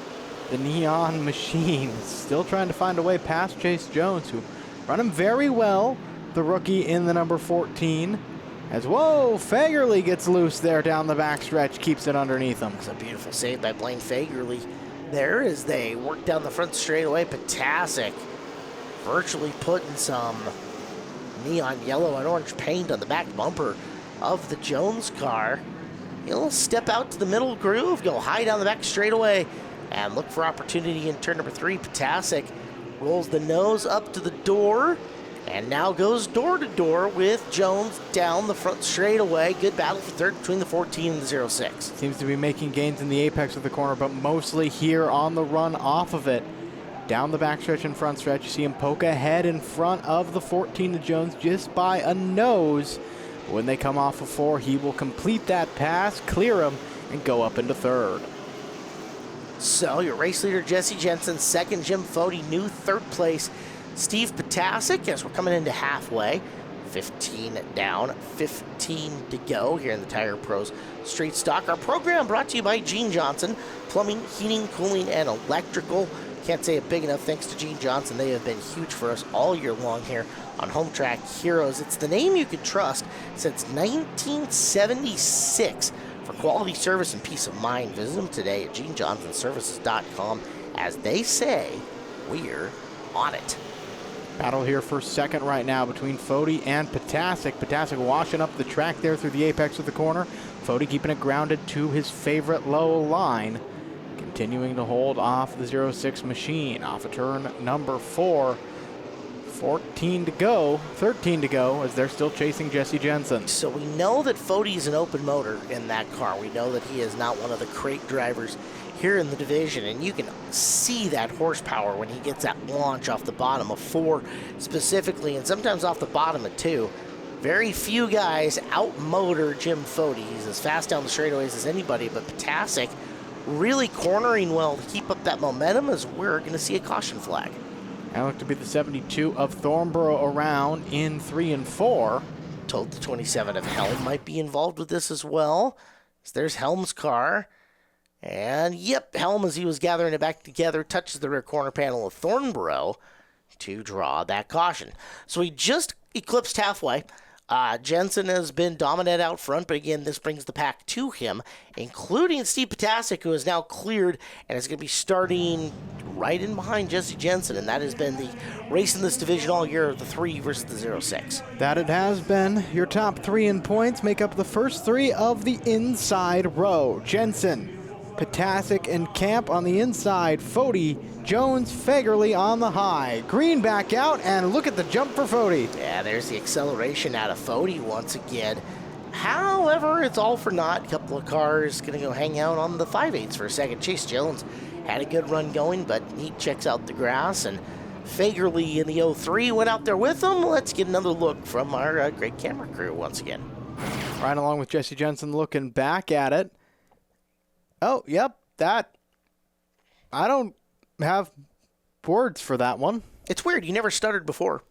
The Neon Machine still trying to find a way past Chase Jones, who run him very well. The rookie in the number 14. As, whoa, Fagerly gets loose there down the backstretch, keeps it underneath him. It's a beautiful save by Blaine Fagerly there as they work down the front straightaway. Potasic virtually putting some neon yellow and orange paint on the back bumper of the Jones car. He'll step out to the middle groove, go high down the back straightaway, and look for opportunity in turn number 3. Potasic rolls the nose up to the door, and now goes door to door with Jones down the front straightaway. Good battle for third between the 14 and the 06. Seems to be making gains in the apex of the corner, but mostly here on the run off of it. Down the backstretch and front stretch, you see him poke ahead in front of the 14 to Jones just by a nose. When they come off of 4, he will complete that pass, clear him, and go up into third. So your race leader, Jesse Jensen, second, Jim Fode, new third place, Steve Potasic, as we're coming into halfway. 15 down, 15 to go here in the Tire Pros Street Stock. Our program brought to you by Gene Johnson, plumbing, heating, cooling, and electrical. Can't say it big enough thanks to Gene Johnson. They have been huge for us all year long here on Home Track Heroes. It's the name you can trust since 1976 for quality service and peace of mind. Visit them today at GeneJohnsonServices.com. As they say, we're on it. Battle here for second right now between Fode and Potasic. Potasic washing up the track there through the apex of the corner. Fode keeping it grounded to his favorite low line. Continuing to hold off the 06 machine off of turn number 4. 13 to go as they're still chasing Jesse Jensen. So we know that Fode is an open motor in that car. We know that he is not one of the crate drivers here in the division, and you can see that horsepower when he gets that launch off the bottom of 4 specifically, and sometimes off the bottom of 2. Very few guys out-motor Jim Fode. He's as fast down the straightaways as anybody, but Potasic really cornering well to keep up that momentum as we're going to see a caution flag. That looked to be the 72 of Thornborough around in 3 and 4. Told the 27 of Helm might be involved with this as well. So there's Helm's car. And yep, Helm, as he was gathering it back together, touches the rear corner panel of Thornborough to draw that caution. So he just eclipsed halfway. Jensen has been dominant out front, but again, this brings the pack to him, including Steve Potasic, who is now cleared and is going to be starting right in behind Jesse Jensen, and that has been the race in this division all year, the 3 versus the 06. That it has been. Your top 3 in points make up the first 3 of the inside row. Jensen, Potasic, and Camp on the inside. Fode, Jones, Fagerly on the high. Green back out, and look at the jump for Fode. Yeah, there's the acceleration out of Fode once again. However, it's all for naught. A couple of cars going to go hang out on the 5/8 for a second. Chase Jones had a good run going, but he checks out the grass, and Fagerly in the 03 went out there with him. Let's get another look from our great camera crew once again. Right along with Jesse Jensen looking back at it. Oh, yep, that. I don't have words for that one. It's weird. You never stuttered before.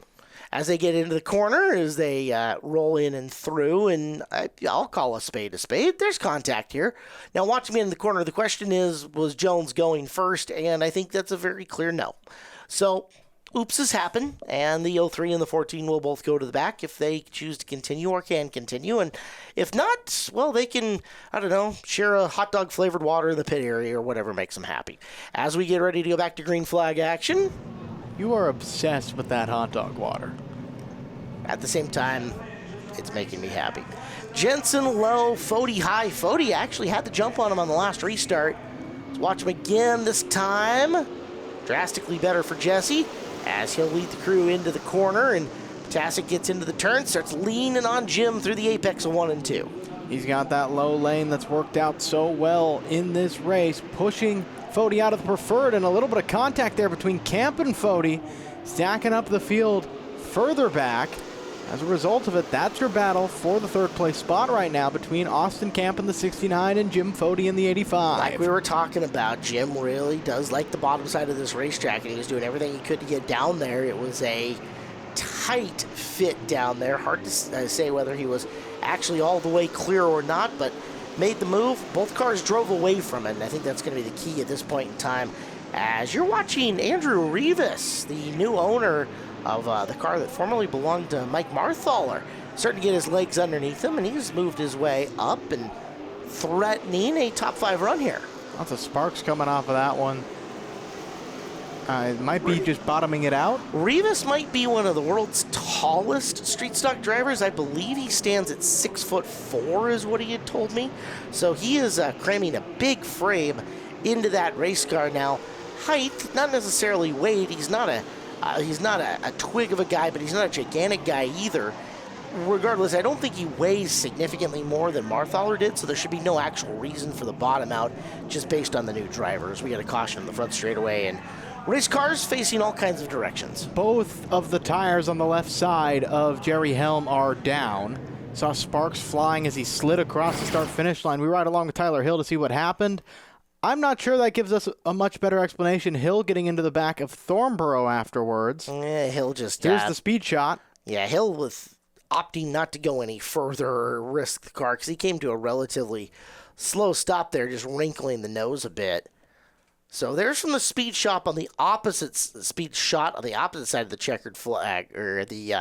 As they get into the corner, as they roll in and through, and I'll call a spade a spade. There's contact here. Now, watching me in the corner, the question is, was Jones going first? And I think that's a very clear no. So, oopses happen, and the 03 and the 14 will both go to the back if they choose to continue or can continue. And if not, well, they can, I don't know, share a hot dog flavored water in the pit area or whatever makes them happy. As we get ready to go back to green flag action. You are obsessed with that hot dog water. At the same time, it's making me happy. Jensen low, Fode high. Fode actually had the jump on him on the last restart. Let's watch him again this time. Drastically better for Jesse, as he'll lead the crew into the corner, and Potasic gets into the turn, starts leaning on Jim through the apex of 1 and 2. He's got that low lane that's worked out so well in this race, pushing Fode out of the preferred, and a little bit of contact there between Camp and Fode, stacking up the field further back. As a result of it, that's your battle for the third place spot right now between Austin Camp in the 69 and Jim Fode in the 85. Like we were talking about, Jim really does like the bottom side of this racetrack, and he was doing everything he could to get down there. It was a tight fit down there. Hard to say whether he was actually all the way clear or not, but made the move. Both cars drove away from it, and I think that's going to be the key at this point in time. As you're watching Andrew Rivas, the new owner of the car that formerly belonged to Mike Marthaler, starting to get his legs underneath him, and he's moved his way up and threatening a top 5 run here. Lots of sparks coming off of that one. It might be just bottoming it out. Rivas might be one of the world's tallest street stock drivers. I believe he stands at 6'4" is what he had told me. So he is cramming a big frame into that race car now. Height, not necessarily weight. He's not a twig of a guy, but he's not a gigantic guy either. Regardless, I don't think he weighs significantly more than Marthaler did, so there should be no actual reason for the bottom out just based on the new drivers. We got a caution in the front straightaway, and race cars facing all kinds of directions. Both of the tires on the left side of Jerry Helm are down. Saw sparks flying as he slid across the start-finish line. We ride along with Tyler Hill to see what happened. I'm not sure that gives us a much better explanation. Hill getting into the back of Thornborough afterwards. Yeah, Hill just... Here's the speed shot. Yeah, Hill was opting not to go any further or risk the car because he came to a relatively slow stop there, just wrinkling the nose a bit. So there's from the speed shot on the opposite side of the checkered flag, or the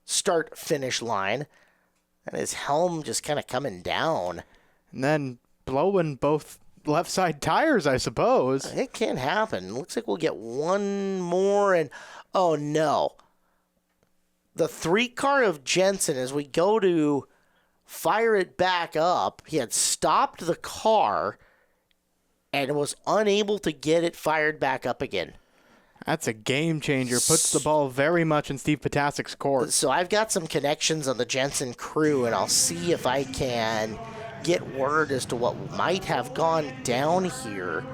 start-finish line. And his helm just kind of coming down. And then blowing both left side tires, I suppose. It can happen. Looks like we'll get one more, and oh no. The 3-car of Jensen, as we go to fire it back up, he had stopped the car and was unable to get it fired back up again. That's a game changer. Puts the ball very much in Steve Potasik's court. So I've got some connections on the Jensen crew, and I'll see if I can get word as to what might have gone down here.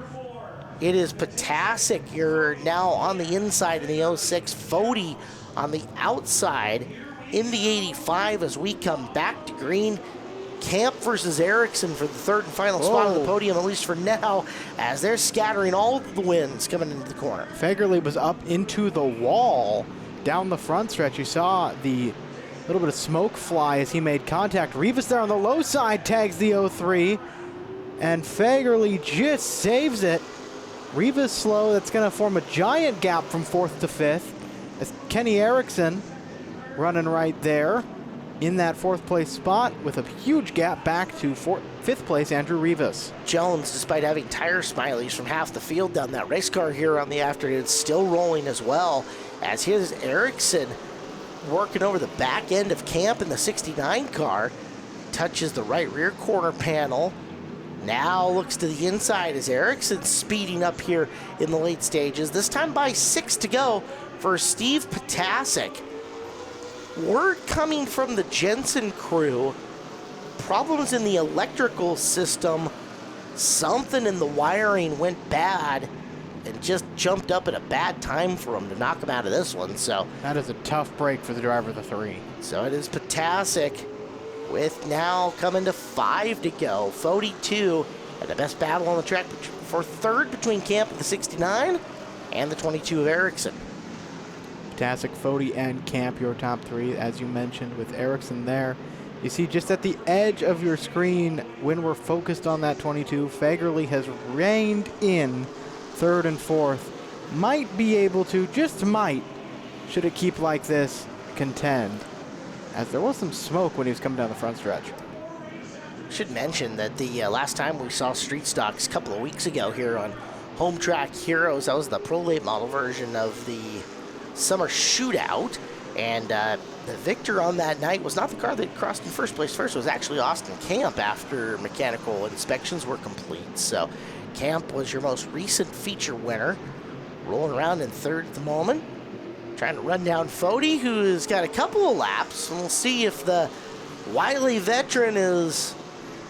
It is Potasik. You're now on the inside in the 06. Fody on the outside in the 85 as we come back to green. Camp versus Erickson for the third and final spot on the podium, at least for now, as they're scattering all of the winds coming into the corner. Fagerly was up into the wall down the front stretch. You saw the little bit of smoke fly as he made contact. Rivas there on the low side tags the 03, and Fagerly just saves it. Rivas slow. That's going to form a giant gap from 4th to 5th. As Kenny Erickson running right there in that 4th place spot with a huge gap back to 5th place, Andrew Rivas. Jones, despite having tire smileys from half the field down that race car here on the afternoon, still rolling as well, as here's Erickson working over the back end of Camp in the 69 car, touches the right rear corner panel, now looks to the inside as Erickson speeding up here in the late stages, this time by 6 to go for Steve Potasik. Word coming from the Jensen crew, problems in the electrical system, something in the wiring went bad and just jumped up at a bad time for him to knock him out of this one. So that is a tough break for the driver of the 3. So it is Potasik with now coming to 5 to go. 42 at the best battle on the track for 3rd between Camp and the 69 and the 22 of Erickson. Potasik, Fody, and Camp, your top 3, as you mentioned, with Erickson there. You see just at the edge of your screen, when we're focused on that 22, Fagerly has reined in 3rd and 4th. Might be able to, just might, should it keep like this, contend. As there was some smoke when he was coming down the front stretch. Should mention that the last time we saw street stocks a couple of weeks ago here on Home Track Heroes, that was the Pro Late model version of the Summer Shootout, and the victor on that night was not the car that crossed in first place. First was actually Austin Camp after mechanical inspections were complete. So Camp was your most recent feature winner, rolling around in 3rd at the moment, trying to run down Fody, who's got a couple of laps, and we'll see if the wily veteran is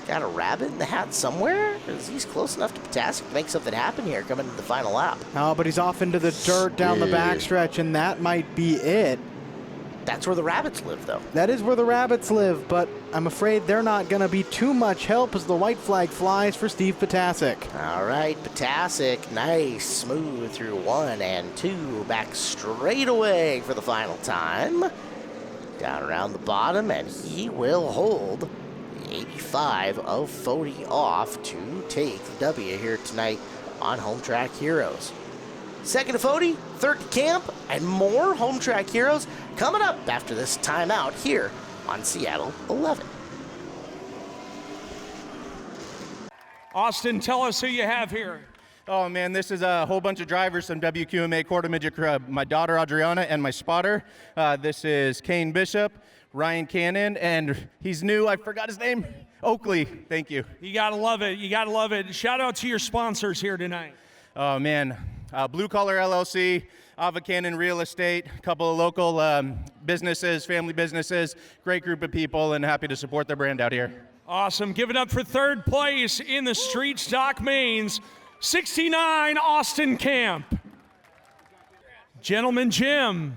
got a rabbit in the hat somewhere, because he's close enough to Potasik to make something happen here coming to the final lap. Oh, but he's off into the dirt down the backstretch, and that might be it. That's where the rabbits live, though. That is where the rabbits live, but I'm afraid they're not going to be too much help as the white flag flies for Steve Potasik. All right, Potasik, nice, smooth through 1 and 2, back straight away for the final time. Down around the bottom, and he will hold 85 of Fody off to take the W here tonight on Home Track Heroes. 2nd to Fody, 3rd to Camp, and more Home Track Heroes coming up after this timeout here on Seattle 11. Austin, tell us who you have here. Oh man, this is a whole bunch of drivers from WQMA Quarter Midget Club. My daughter Adriana and my spotter. This is Kane Bishop, Ryan Cannon, and he's new. I forgot his name. Oakley. Thank you. You gotta love it. You gotta love it. Shout out to your sponsors here tonight. Oh man, Blue Collar LLC, Ava Cannon Real Estate, a couple of local businesses, family businesses. Great group of people, and happy to support their brand out here. Awesome. Give it up for third place in the Street Stock Mains, 69 Austin Camp. Gentleman Jim,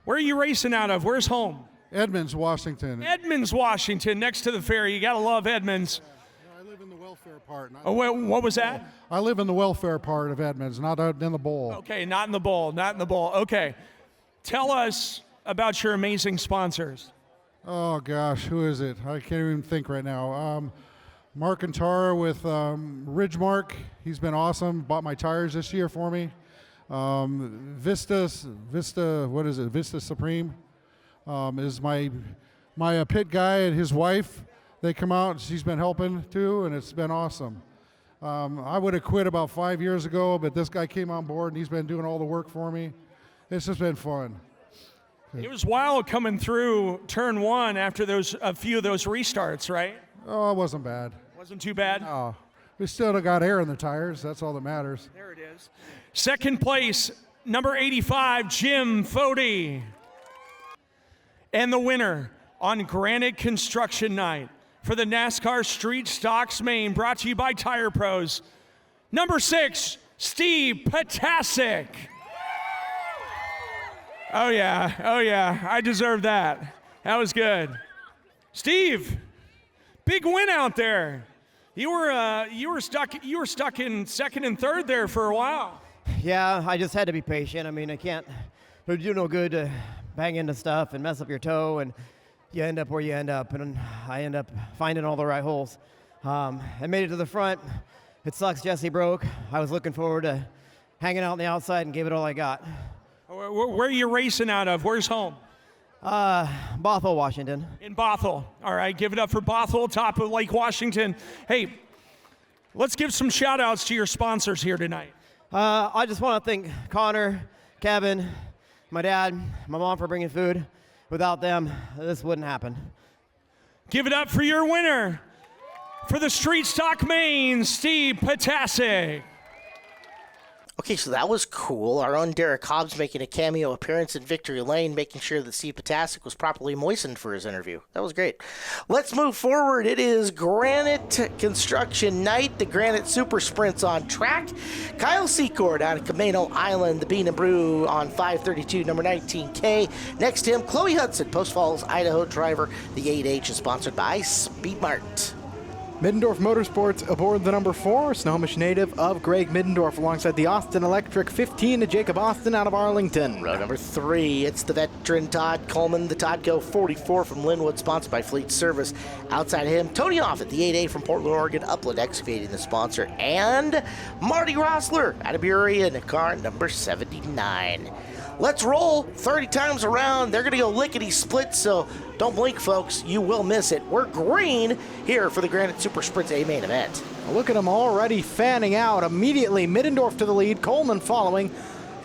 where are you racing out of? Where's home? Edmonds, Washington. Edmonds, Washington, next to the ferry. You gotta love Edmonds. I live in the welfare part. Oh, what was that? I live in the welfare part of Edmonds, not out in the bowl. Okay, not in the bowl, not in the bowl. Okay. Tell us about your amazing sponsors. Oh gosh, who is it? I can't even think right now. Mark and Tara with Ridgemark. He's been awesome. Bought my tires this year for me. Vista, what is it? Vista Supreme is my pit guy and his wife. They come out. She's been helping too, and it's been awesome. I would have quit about 5 years ago, but this guy came on board and he's been doing all the work for me. It's just been fun. It was wild coming through turn one after a few of those restarts, right? Oh, it wasn't bad. Wasn't too bad? No. We still got air in the tires. That's all that matters. There it is. Second place, number 85, Jim Fody. And the winner on Granite Construction Night for the NASCAR Street Stocks Main, brought to you by Tire Pros, number 6, Steve Potasic. Oh yeah, I deserve that. That was good. Steve, big win out there. You were stuck in second and third there for a while. Yeah, I just had to be patient. I mean, it would do no good to bang into stuff and mess up your toe, and you end up where you end up, and I end up finding all the right holes. I made it to the front. It sucks Jesse broke. I was looking forward to hanging out on the outside and gave it all I got. Where are you racing out of? Where's home? Bothell, Washington. In Bothell. All right, give it up for Bothell, top of Lake Washington. Hey, let's give some shout outs to your sponsors here tonight. I just want to thank Connor, Kevin, my dad, my mom for bringing food. Without them, this wouldn't happen. Give it up for your winner for the Street Stock Main, Steve Potasic. Okay, so that was cool. Our own Derek Hobbs making a cameo appearance in Victory Lane, making sure that Steve Potasic was properly moistened for his interview. That was great. Let's move forward. It is Granite Construction Night. The Granite Super Sprint's on track. Kyle Secord out of Camino Island, the Bean and Brew on 532, number 19K. Next to him, Chloe Hudson, Post Falls, Idaho driver. The 8H is sponsored by Speedmart. Middendorf Motorsports aboard the number 4, Snohomish native of Greg Middendorf, alongside the Austin Electric 15 to Jacob Austin out of Arlington. Row number 3, it's the veteran Todd Coleman, the Todd Go 44 from Linwood, sponsored by Fleet Service. Outside of him, Tony Offit, the 8A from Portland, Oregon, Upland Excavating, the sponsor, and Marty Rossler out of Burien, car number 79. Let's roll 30 times around. They're going to go lickety-split, so don't blink, folks. You will miss it. We're green here for the Granite Super Sprint A main event. Look at them already fanning out. Immediately, Middendorf to the lead, Coleman following.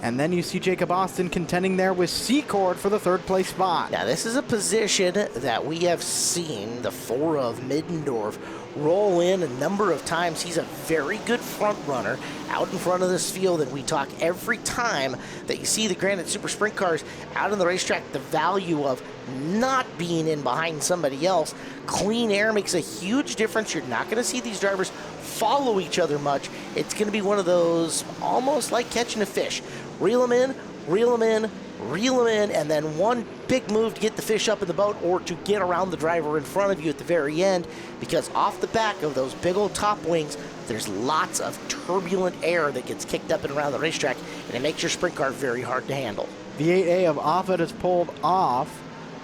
And then you see Jacob Austin contending there with Secord for the third place spot. Now, this is a position that we have seen the 4 of Middendorf roll in a number of times. He's a very good front runner out in front of this field, and we talk every time that you see the Granite Super Sprint cars out on the racetrack, the value of not being in behind somebody else. Clean air makes a huge difference. You're not going to see these drivers follow each other much. It's going to be one of those almost like catching a fish. Reel them in, reel them in, reel them in, and then one big move to get the fish up in the boat or to get around the driver in front of you at the very end, because off the back of those big old top wings, there's lots of turbulent air that gets kicked up and around the racetrack, and it makes your sprint car very hard to handle. The 8A of Offit is pulled off,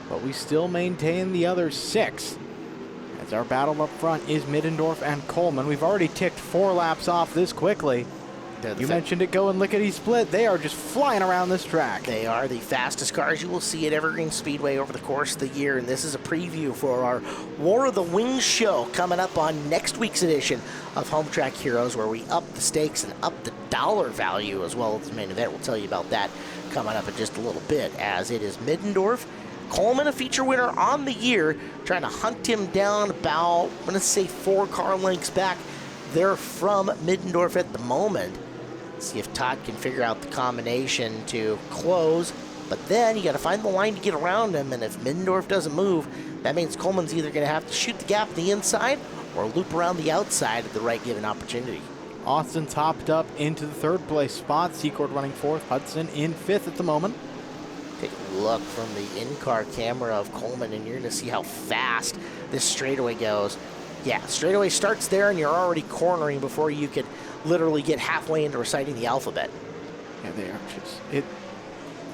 but we still maintain the other 6. As our battle up front is Middendorf and Coleman. We've already ticked 4 laps off this quickly. You mentioned it going lickety-split. They are just flying around this track. They are the fastest cars you will see at Evergreen Speedway over the course of the year, and this is a preview for our War of the Wings show coming up on next week's edition of Home Track Heroes, where we up the stakes and up the dollar value as well as the main event. We'll tell you about that coming up in just a little bit, as it is Middendorf. Coleman, a feature winner on the year, trying to hunt him down about, I'm going to say 4 car lengths back. They're from Middendorf at the moment. See if Todd can figure out the combination to close. But then you got to find the line to get around him, and if Middendorf doesn't move, that means Coleman's either going to have to shoot the gap on the inside or loop around the outside at the right given opportunity. Austin's hopped up into the 3rd place spot. Secord running 4th. Hudson in 5th at the moment. Take a look from the in-car camera of Coleman, and you're going to see how fast this straightaway goes. Yeah, straightaway starts there, and you're already cornering before you could literally get halfway into reciting the alphabet. Yeah, they are just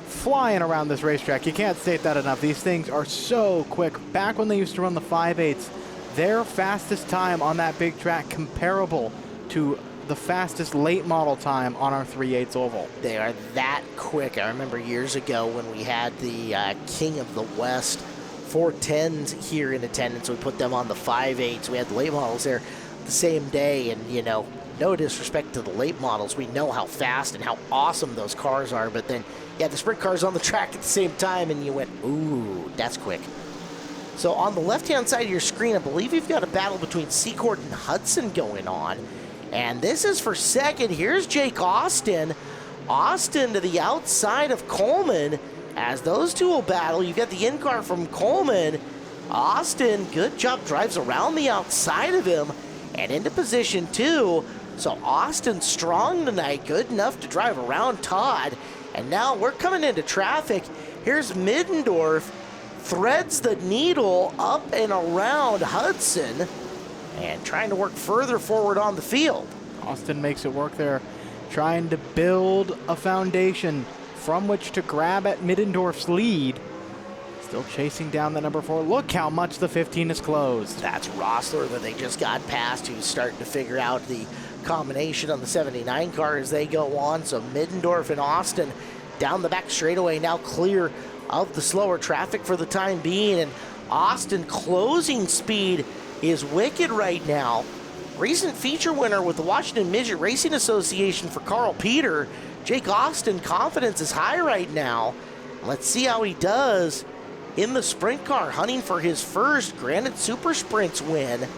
flying around this racetrack. You can't state that enough. These things are so quick. Back when they used to run the 5/8s, their fastest time on that big track comparable to the fastest late model time on our 3/8 oval. They are that quick. I remember years ago when we had the King of the West 410s here in attendance. We put them on the 5/8s. We had the late models there the same day, and you know, no disrespect to the late models, we know how fast and how awesome those cars are, but then you had the sprint cars on the track at the same time, and you went, ooh, that's quick. So on the left-hand side of your screen, I believe you've got a battle between Secord and Hudson going on, and this is for second. Here's Jake Austin. Austin to the outside of Coleman. As those two will battle, you've got the in-car from Coleman. Austin, good job, drives around the outside of him and into position 2. So Austin strong tonight, good enough to drive around Todd. And now we're coming into traffic. Here's Middendorf, threads the needle up and around Hudson and trying to work further forward on the field. Austin makes it work there, trying to build a foundation from which to grab at Middendorf's lead. Still chasing down the number 4. Look how much the 15 is closed. That's Rossler that they just got past, who's starting to figure out the combination on the 79 car as they go on. So Middendorf and Austin down the back straightaway, now clear of the slower traffic for the time being. And Austin closing speed is wicked right now. Recent feature winner with the Washington Midget Racing Association for Carl Peter. Jake Austin, confidence is high right now. Let's see how he does in the sprint car, hunting for his first Granite Super Sprints win.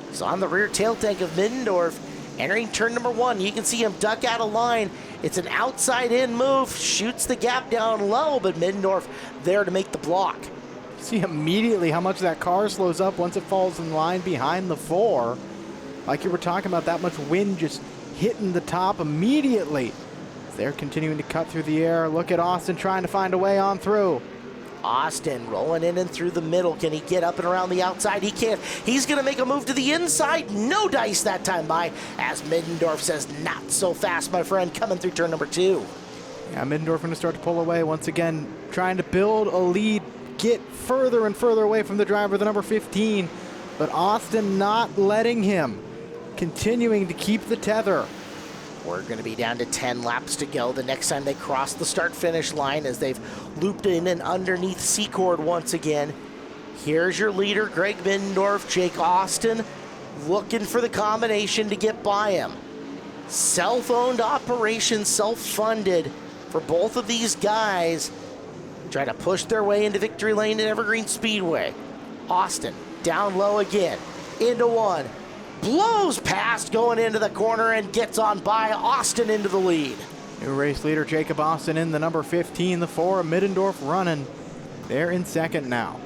He's on the rear tail tank of Middendorf, entering turn number 1. You can see him duck out of line. It's an outside-in move, shoots the gap down low, but Middendorf there to make the block. See immediately how much that car slows up once it falls in line behind the 4. Like you were talking about, that much wind just hitting the top immediately. They're continuing to cut through the air. Look at Austin trying to find a way on through. Austin rolling in and through the middle. Can he get up and around the outside? He can't. He's going to make a move to the inside. No dice that time by, as Middendorf says, not so fast, my friend, coming through turn number 2. Yeah, Middendorf going to start to pull away once again, trying to build a lead, get further and further away from the driver, the number 15. But Austin not letting him, continuing to keep the tether. We're going to be down to 10 laps to go the next time they cross the start-finish line, as they've looped in and underneath Secord once again. Here's your leader, Greg Middendorf. Jake Austin looking for the combination to get by him. Self-owned operation, self-funded for both of these guys. Trying to push their way into victory lane at Evergreen Speedway. Austin down low again, into 1. Blows past going into the corner and gets on by Austin into the lead. New race leader Jacob Austin in the number 15, the 4, Middendorf running. They're in second now.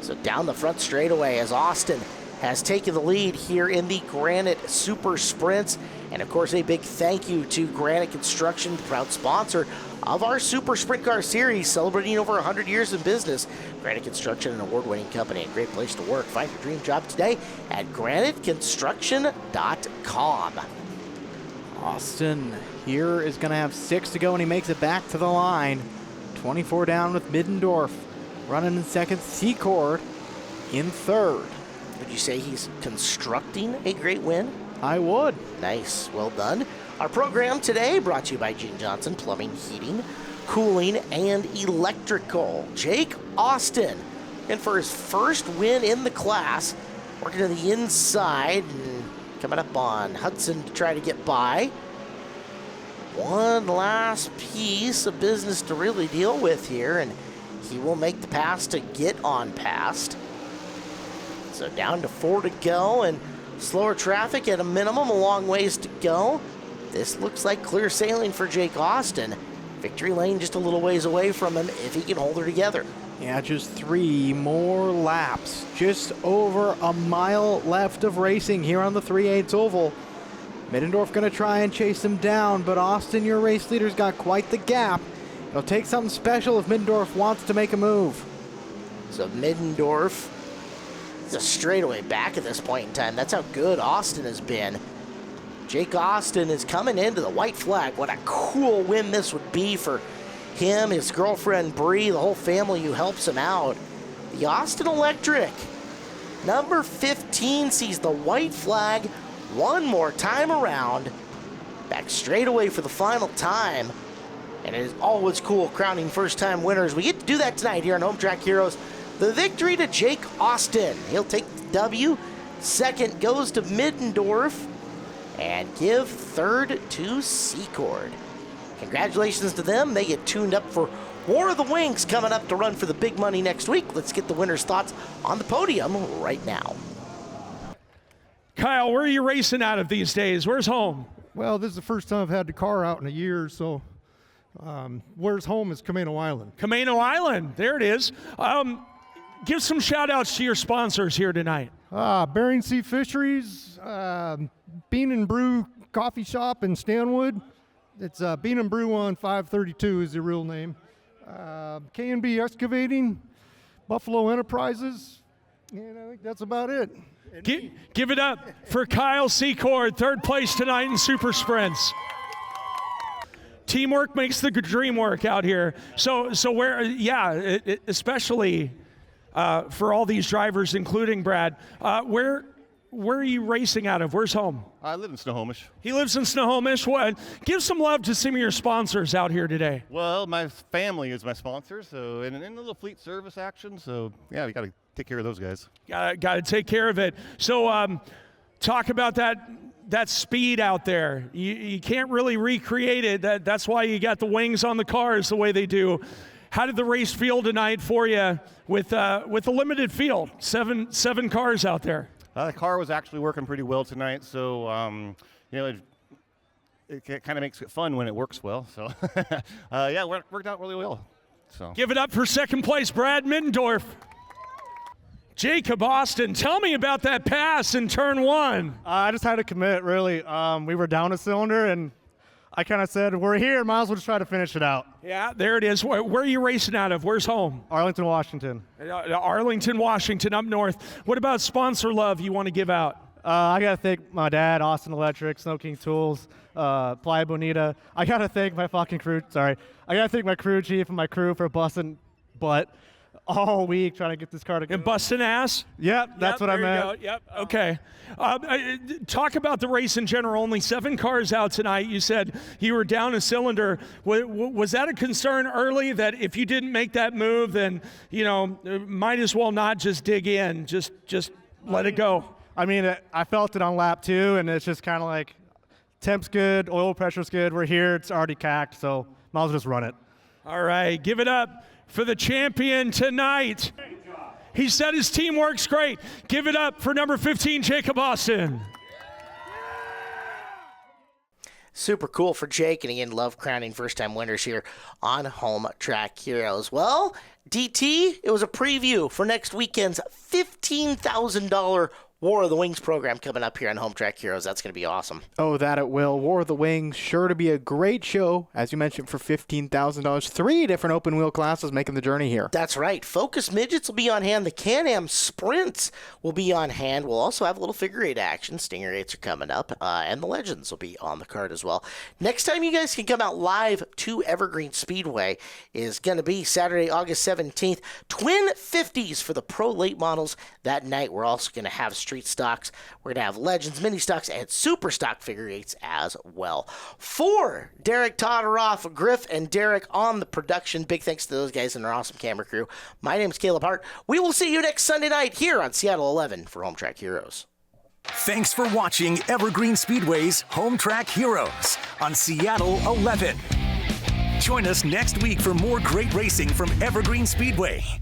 So down the front straightaway as Austin has taken the lead here in the Granite Super Sprints. And of course, a big thank you to Granite Construction, the proud sponsor of our Super Sprint Car Series, celebrating over 100 years in business. Granite Construction, an award-winning company, a great place to work. Find your dream job today at graniteconstruction.com. Austin here is going to have 6 to go, and he makes it back to the line. 24 down with Middendorf. Running in second, Secord in third. Would you say he's constructing a great win? I would. Nice, well done. Our program today brought to you by Gene Johnson Plumbing, Heating, Cooling, and Electrical. Jake Austin, in for his first win in the class, working to the inside and coming up on Hudson to try to get by. One last piece of business to really deal with here, and he will make the pass to get on past. So down to 4 to go, and slower traffic at a minimum, a long ways to go. This looks like clear sailing for Jake Austin. Victory lane just a little ways away from him if he can hold her together. Yeah, just 3 more laps. Just over a mile left of racing here on the 3/8 oval. Middendorf going to try and chase him down, but Austin, your race leader's got quite the gap. It'll take something special if Middendorf wants to make a move. So Middendorf is a straightaway back at this point in time. That's how good Austin has been. Jake Austin is coming into the white flag. What a cool win this would be for him, his girlfriend Bree, the whole family who helps him out. The Austin Electric, number 15, sees the white flag one more time around. Back straight away for the final time. And it is always cool crowning first-time winners. We get to do that tonight here on Home Track Heroes. The victory to Jake Austin. He'll take the W. Second goes to Middendorf. And give third to Secord. Congratulations to them. They get tuned up for War of the Wings coming up to run for the big money next week. Let's get the winners' thoughts on the podium right now. Kyle, where are you racing out of these days? Where's home? Well, this is the first time I've had the car out in a year, so where's home is Camino Island. Camino Island, there it is. Give some shout outs to your sponsors here tonight. Bering Sea Fisheries, Bean and Brew Coffee Shop in Stanwood. It's Bean and Brew on 532 is the real name. K&B Excavating, Buffalo Enterprises, and I think that's about it. Give it up for Kyle Secord, third place tonight in Super Sprints. Teamwork makes the dream work out here. So where, especially for all these drivers, including Brad, where are you racing out of? Where's home? I live in Snohomish. He lives in Snohomish. What? Give some love to some of your sponsors out here today. Well, my family is my sponsor, so and a little fleet service action. So yeah, we got to take care of those guys. Got to take care of it. So talk about that speed out there. You can't really recreate it. That's why you got the wings on the cars the way they do. How did the race feel tonight for you with a limited field? Seven cars out there. The car was actually working pretty well tonight, so it kind of makes it fun when it works well. So yeah, it worked out really well. So give it up for second place, Brad Middendorf. Jacob Austin, tell me about that pass in turn 1. I just had to commit, really. We were down a cylinder, and I kind of said, we're here, might as well just try to finish it out. Yeah, there it is. Where are you racing out of? Where's home? Arlington, Washington. Arlington, Washington, up north. What about sponsor love you want to give out? I got to thank my dad, Austin Electric, Snow King Tools, Playa Bonita. I got to thank my fucking crew, I got to thank my crew chief and my crew for busting butt all week trying to get this car to go. And busting ass? Yep, that's what I meant. Yep, okay. Talk about the race in general. Only 7 cars out tonight. You said you were down a cylinder. Was that a concern early that if you didn't make that move, then, might as well not just dig in, just let it go? I mean, I felt it on lap 2, and it's just kind of like, temp's good, oil pressure's good, we're here, it's already cacked, so might as well just run it. All right, give it up for the champion tonight. He said his team works great. Give it up for number 15, Jacob Austin. Super cool for Jake, and again, love crowning first-time winners here on Home Track Heroes. Well, DT, it was a preview for next weekend's $15,000 War of the Wings program coming up here on Home Track Heroes. That's going to be awesome. Oh, that it will. War of the Wings, sure to be a great show, as you mentioned, for $15,000. 3 different open wheel classes making the journey here. That's right. Focus Midgets will be on hand. The Can-Am Sprints will be on hand. We'll also have a little figure 8 action. Stinger 8s are coming up, and the Legends will be on the card as well. Next time you guys can come out live to Evergreen Speedway is going to be Saturday, August 17th. Twin 50s for the Pro Late Models that night. We're also going to have street stocks. We're going to have Legends, mini stocks, and super stock figure eights as well. For Derek Todoroff, Griff, and Derek on the production, big thanks to those guys and our awesome camera crew. My name is Caleb Hart. We will see you next Sunday night here on Seattle 11 for Home Track Heroes. Thanks for watching Evergreen Speedway's Home Track Heroes on Seattle 11. Join us next week for more great racing from Evergreen Speedway.